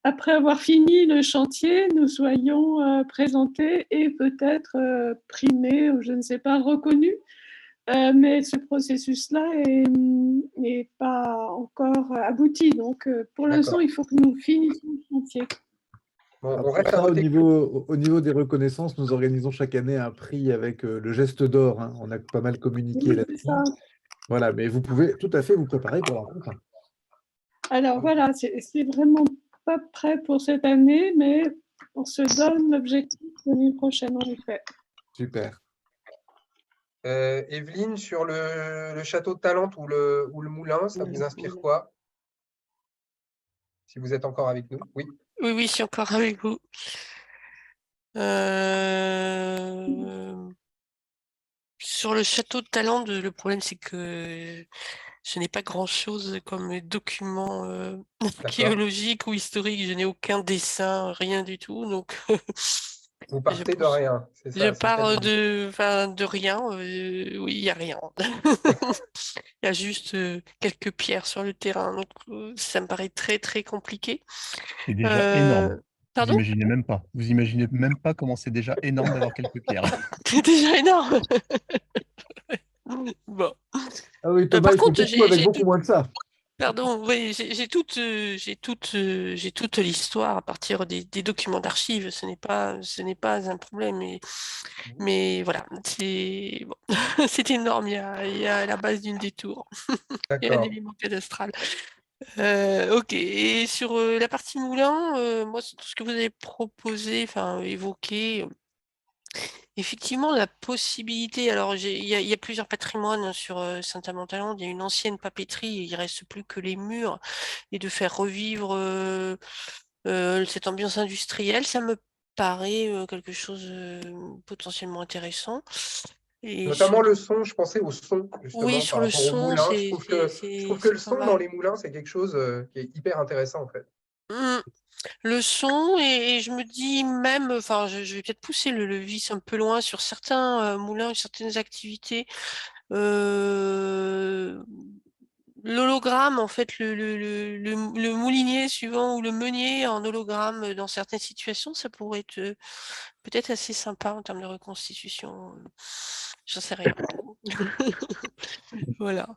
après avoir fini le chantier, nous soyons présentés et peut-être primés, ou je ne sais pas, reconnus. Mais ce processus-là n'est pas encore abouti. Donc, pour l'instant, il faut que nous finissions le chantier. On reste Après, au niveau des reconnaissances, nous organisons chaque année un prix avec le geste d'or. Hein. On a pas mal communiqué Oui, là-dessus. c'est ça. Voilà, mais vous pouvez tout à fait vous préparer pour la rencontre. Alors voilà, c'est vraiment pas prêt pour cette année, mais on se donne l'objectif l'année prochaine, en effet. Super. Evelyne, sur le château de Talente ou le moulin, ça vous inspire quoi? Si vous êtes encore avec nous, oui. Oui, je suis encore avec vous. Sur le château de Talente, le problème, c'est que je n'ai pas grand-chose comme document archéologique ou historique. Je n'ai aucun dessin, rien du tout. Donc, vous partez de rien, c'est ça? Je pars de rien. Oui, il n'y a rien. Il y a juste quelques pierres sur le terrain. Donc, ça me paraît très, très compliqué. C'est déjà énorme. Pardon? Vous imaginez même pas comment c'est déjà énorme d'avoir quelques pierres. C'est déjà énorme. Bon. Ah oui, Thomas, Par il faut contre, beaucoup avec beaucoup moins que ça. Pardon, oui, j'ai toute l'histoire à partir des documents d'archives. Ce n'est pas un problème. Mais voilà, c'est bon. C'est énorme. Il y a la base d'une détour. Il y a un élément cadastral. Ok. Et sur la partie moulin, moi, tout ce que vous avez proposé, enfin évoqué. Effectivement, la possibilité, alors il y a plusieurs patrimoines sur Saint-Amand-Talente, il y a une ancienne papeterie, et il ne reste plus que les murs, et de faire revivre cette ambiance industrielle, ça me paraît quelque chose potentiellement intéressant. Et notamment le son, je pensais au son, justement, oui, par sur le rapport au son, moulin. Je trouve que le son dans les moulins, c'est quelque chose qui est hyper intéressant, en fait. Le son, et je me dis même, enfin, je vais peut-être pousser le vice un peu loin sur certains moulins, certaines activités. L'hologramme, en fait, le moulinier suivant ou le meunier en hologramme dans certaines situations, ça pourrait être peut-être assez sympa en termes de reconstitution. J'en sais rien. Voilà.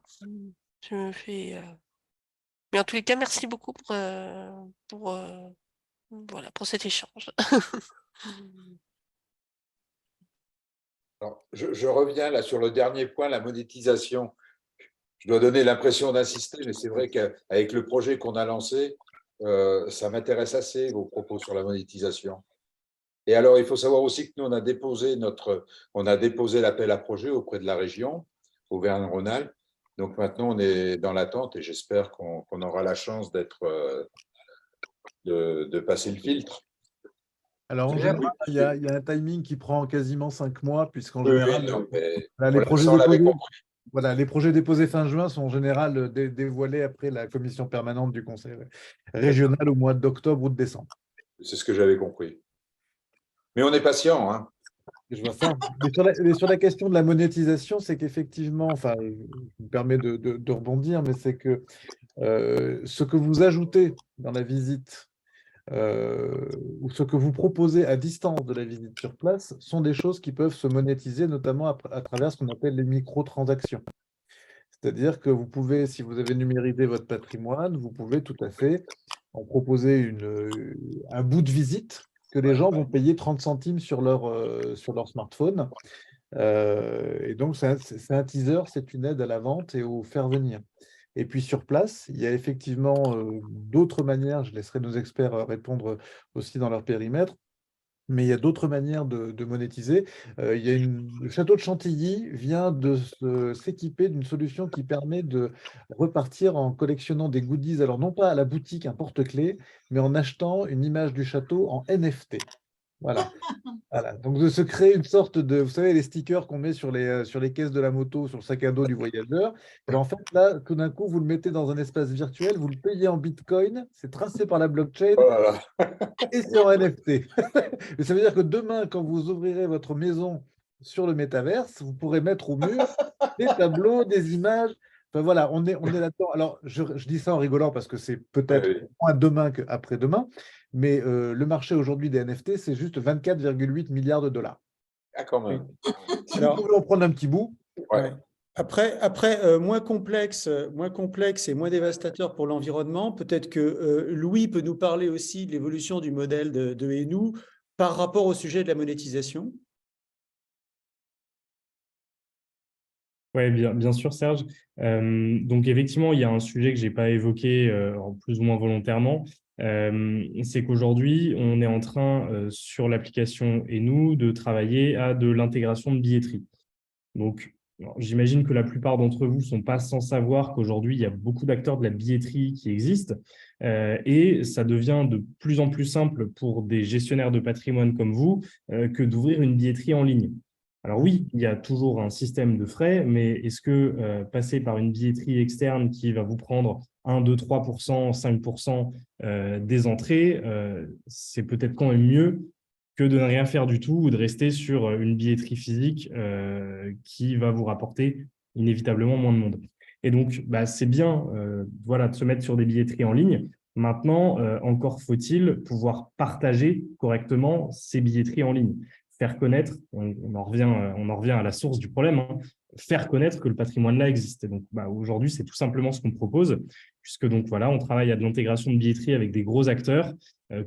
Je me fais. Mais en tous les cas, merci beaucoup voilà, pour cet échange. Alors, je reviens là sur le dernier point, la monétisation. Je dois donner l'impression d'insister, mais c'est vrai qu'avec le projet qu'on a lancé, ça m'intéresse assez, vos propos sur la monétisation. Et alors, il faut savoir aussi que nous, on a déposé l'appel à projet auprès de la région, Auvergne-Rhône-Alpes. Donc maintenant, on est dans l'attente et j'espère qu'on aura la chance de passer le filtre. Alors, en général, il y a un timing qui prend quasiment 5 mois, puisqu'en général, les projets déposés fin juin sont en général dévoilés après la commission permanente du conseil régional au mois d'octobre ou de décembre. C'est ce que j'avais compris. Mais on est patient, hein. Je vois ça. Mais sur la question de la monétisation, c'est qu'effectivement, enfin, je me permets de rebondir, mais c'est que ce que vous ajoutez dans la visite ou ce que vous proposez à distance de la visite sur place sont des choses qui peuvent se monétiser, notamment à travers ce qu'on appelle les microtransactions. C'est-à-dire que vous pouvez, si vous avez numérisé votre patrimoine, vous pouvez tout à fait en proposer un bout de visite que les gens vont payer 30 centimes sur leur smartphone. Et donc, c'est un teaser, c'est une aide à la vente et au faire venir. Et puis sur place, il y a effectivement d'autres manières, je laisserai nos experts répondre aussi dans leur périmètre, mais il y a d'autres manières de monétiser. Le château de Chantilly vient de s'équiper d'une solution qui permet de repartir en collectionnant des goodies, alors non pas à la boutique, un porte-clés, mais en achetant une image du château en NFT. Voilà. Donc de se créer une sorte de, vous savez, les stickers qu'on met sur les caisses de la moto, sur le sac à dos du voyageur. Et en fait, là, tout d'un coup, vous le mettez dans un espace virtuel, vous le payez en Bitcoin, c'est tracé par la blockchain et c'est en NFT. Mais ça veut dire que demain, quand vous ouvrirez votre maison sur le métaverse, vous pourrez mettre au mur des tableaux, des images. Enfin, voilà, on est là-dedans. Alors, je dis ça en rigolant parce que c'est peut-être moins demain qu'après-demain, mais le marché aujourd'hui des NFT, c'est juste 24,8 milliards de dollars. Ah, quand même. Si vous pouvez en prendre un petit bout. Ouais. Après, moins complexe et moins dévastateur pour l'environnement, peut-être que Louis peut nous parler aussi de l'évolution du modèle de Hénou par rapport au sujet de la monétisation. Oui, bien sûr, Serge. Donc, effectivement, il y a un sujet que je n'ai pas évoqué plus ou moins volontairement. C'est qu'aujourd'hui, on est en train, sur l'application Hénou, de travailler à de l'intégration de billetterie. Donc, j'imagine que la plupart d'entre vous ne sont pas sans savoir qu'aujourd'hui, il y a beaucoup d'acteurs de la billetterie qui existent et ça devient de plus en plus simple pour des gestionnaires de patrimoine comme vous que d'ouvrir une billetterie en ligne. Alors oui, il y a toujours un système de frais, mais est-ce que passer par une billetterie externe qui va vous prendre 1, 2, 3%, 5% des entrées, c'est peut-être quand même mieux que de ne rien faire du tout ou de rester sur une billetterie physique qui va vous rapporter inévitablement moins de monde. Et donc, c'est bien voilà, de se mettre sur des billetteries en ligne. Maintenant, encore faut-il pouvoir partager correctement ces billetteries en ligne. Faire connaître, on en revient à la source du problème, hein, faire connaître que le patrimoine-là existe. Et donc, aujourd'hui, c'est tout simplement ce qu'on propose, puisque donc, voilà, on travaille à de l'intégration de billetterie avec des gros acteurs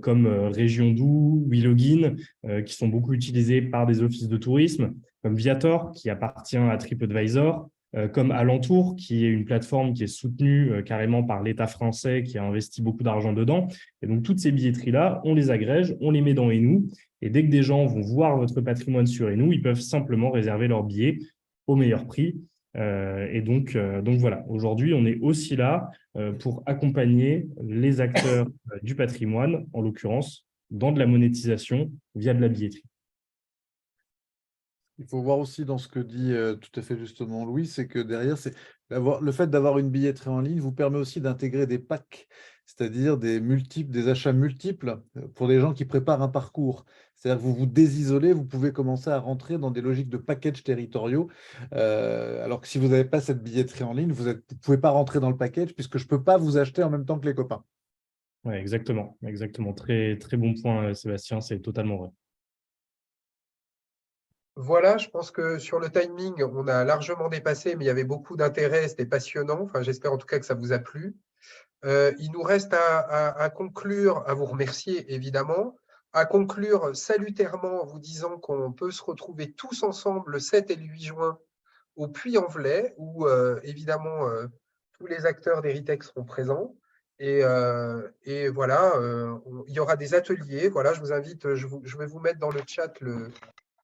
comme Région Doux, WeLogin, qui sont beaucoup utilisés par des offices de tourisme, comme Viator, qui appartient à TripAdvisor, comme Alentour, qui est une plateforme qui est soutenue carrément par l'État français, qui a investi beaucoup d'argent dedans. Et donc, toutes ces billetteries-là, on les agrège, on les met dans Hénou. Et dès que des gens vont voir votre patrimoine sur Hénou, ils peuvent simplement réserver leur billet au meilleur prix. Et donc voilà, aujourd'hui, on est aussi là pour accompagner les acteurs du patrimoine, en l'occurrence, dans de la monétisation via de la billetterie. Il faut voir aussi dans ce que dit tout à fait justement Louis, c'est que derrière, le fait d'avoir une billetterie en ligne vous permet aussi d'intégrer des packs, c'est-à-dire des achats multiples pour des gens qui préparent un parcours. C'est-à-dire que vous vous désisolez, vous pouvez commencer à rentrer dans des logiques de package territoriaux, alors que si vous n'avez pas cette billetterie en ligne, vous ne pouvez pas rentrer dans le package puisque je ne peux pas vous acheter en même temps que les copains. Oui, exactement. Très, très bon point, Sébastien, c'est totalement vrai. Voilà, je pense que sur le timing, on a largement dépassé, mais il y avait beaucoup d'intérêt, c'était passionnant. Enfin, j'espère en tout cas que ça vous a plu. Il nous reste à conclure, à vous remercier évidemment, à conclure salutairement en vous disant qu'on peut se retrouver tous ensemble le 7 et le 8 juin au Puy-en-Velay, où évidemment tous les acteurs d'Héritech seront présents. Et voilà, il y aura des ateliers. Voilà, je vous invite, je vais vous mettre dans le chat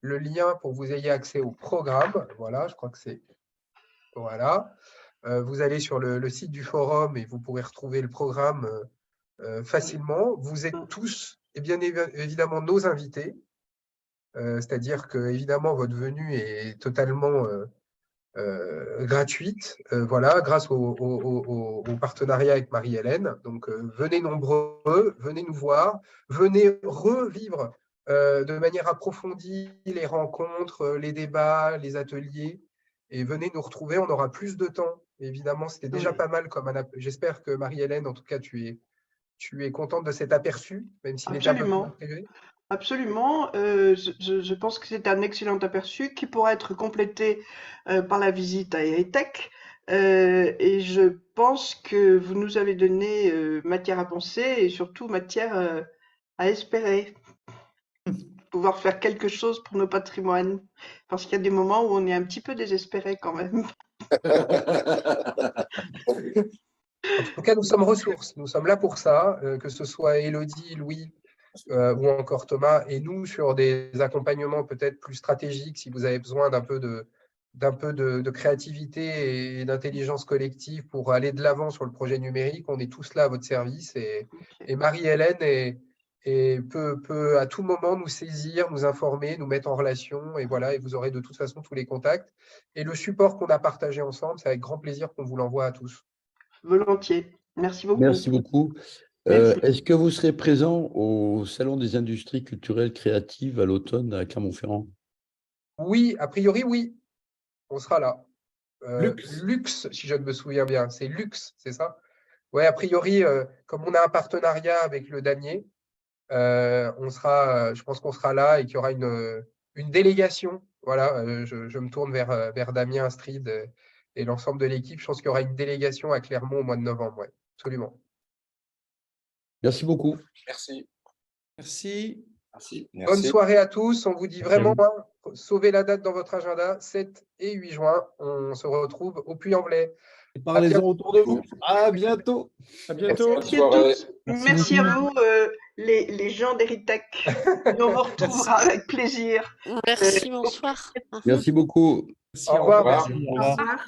le lien pour que vous ayez accès au programme. Voilà, je crois que c'est… Voilà. Vous allez sur le site du forum et vous pourrez retrouver le programme facilement. Vous êtes tous, et bien évidemment, nos invités. C'est-à-dire que, évidemment, votre venue est totalement gratuite, voilà, grâce au partenariat avec Marie-Hélène. Donc, venez nombreux, venez nous voir, venez revivre de manière approfondie les rencontres, les débats, les ateliers, et venez nous retrouver, on aura plus de temps. Évidemment, c'était déjà pas mal comme j'espère que Marie-Hélène, en tout cas, tu es contente de cet aperçu, même s'il est un peu privé. Absolument. Je pense que c'est un excellent aperçu qui pourra être complété par la visite à Héritech. Et je pense que vous nous avez donné matière à penser et surtout matière à espérer. Pouvoir faire quelque chose pour nos patrimoines. Parce qu'il y a des moments où on est un petit peu désespéré quand même. En tout cas, nous sommes ressources. Nous sommes là pour ça, que ce soit Élodie, Louis ou encore Thomas, et nous sur des accompagnements peut-être plus stratégiques si vous avez besoin d'un peu de créativité et d'intelligence collective pour aller de l'avant sur le projet numérique. On est tous là à votre service et Marie-Hélène peut à tout moment nous saisir, nous informer, nous mettre en relation, et voilà, et vous aurez de toute façon tous les contacts. Et le support qu'on a partagé ensemble, c'est avec grand plaisir qu'on vous l'envoie à tous. Volontiers. Merci beaucoup. Merci beaucoup. Est-ce que vous serez présent au Salon des industries culturelles créatives à l'automne à Clermont-Ferrand? Oui, a priori, oui. On sera là. Lux, si je me souviens bien. C'est Lux, c'est ça? Ouais, a priori, comme on a un partenariat avec le damier, je pense qu'on sera là et qu'il y aura une délégation. Voilà, je me tourne vers Damien Astrid et l'ensemble de l'équipe. Je pense qu'il y aura une délégation à Clermont au mois de novembre. Ouais, absolument. Merci beaucoup. Merci. Merci. Merci. Bonne soirée à tous. On vous dit Merci à vraiment, vous. sauvez la date dans votre agenda, 7 et 8 juin. On se retrouve au Puy-en-Velay. Et parlez-en autour de vous. À bientôt. À bientôt. Merci à tous. Merci à vous, les gens d'Eritech. Et on vous retrouvera avec plaisir. Merci, bonsoir. Merci beaucoup. Au revoir. Au revoir. Merci. Au revoir. Au revoir.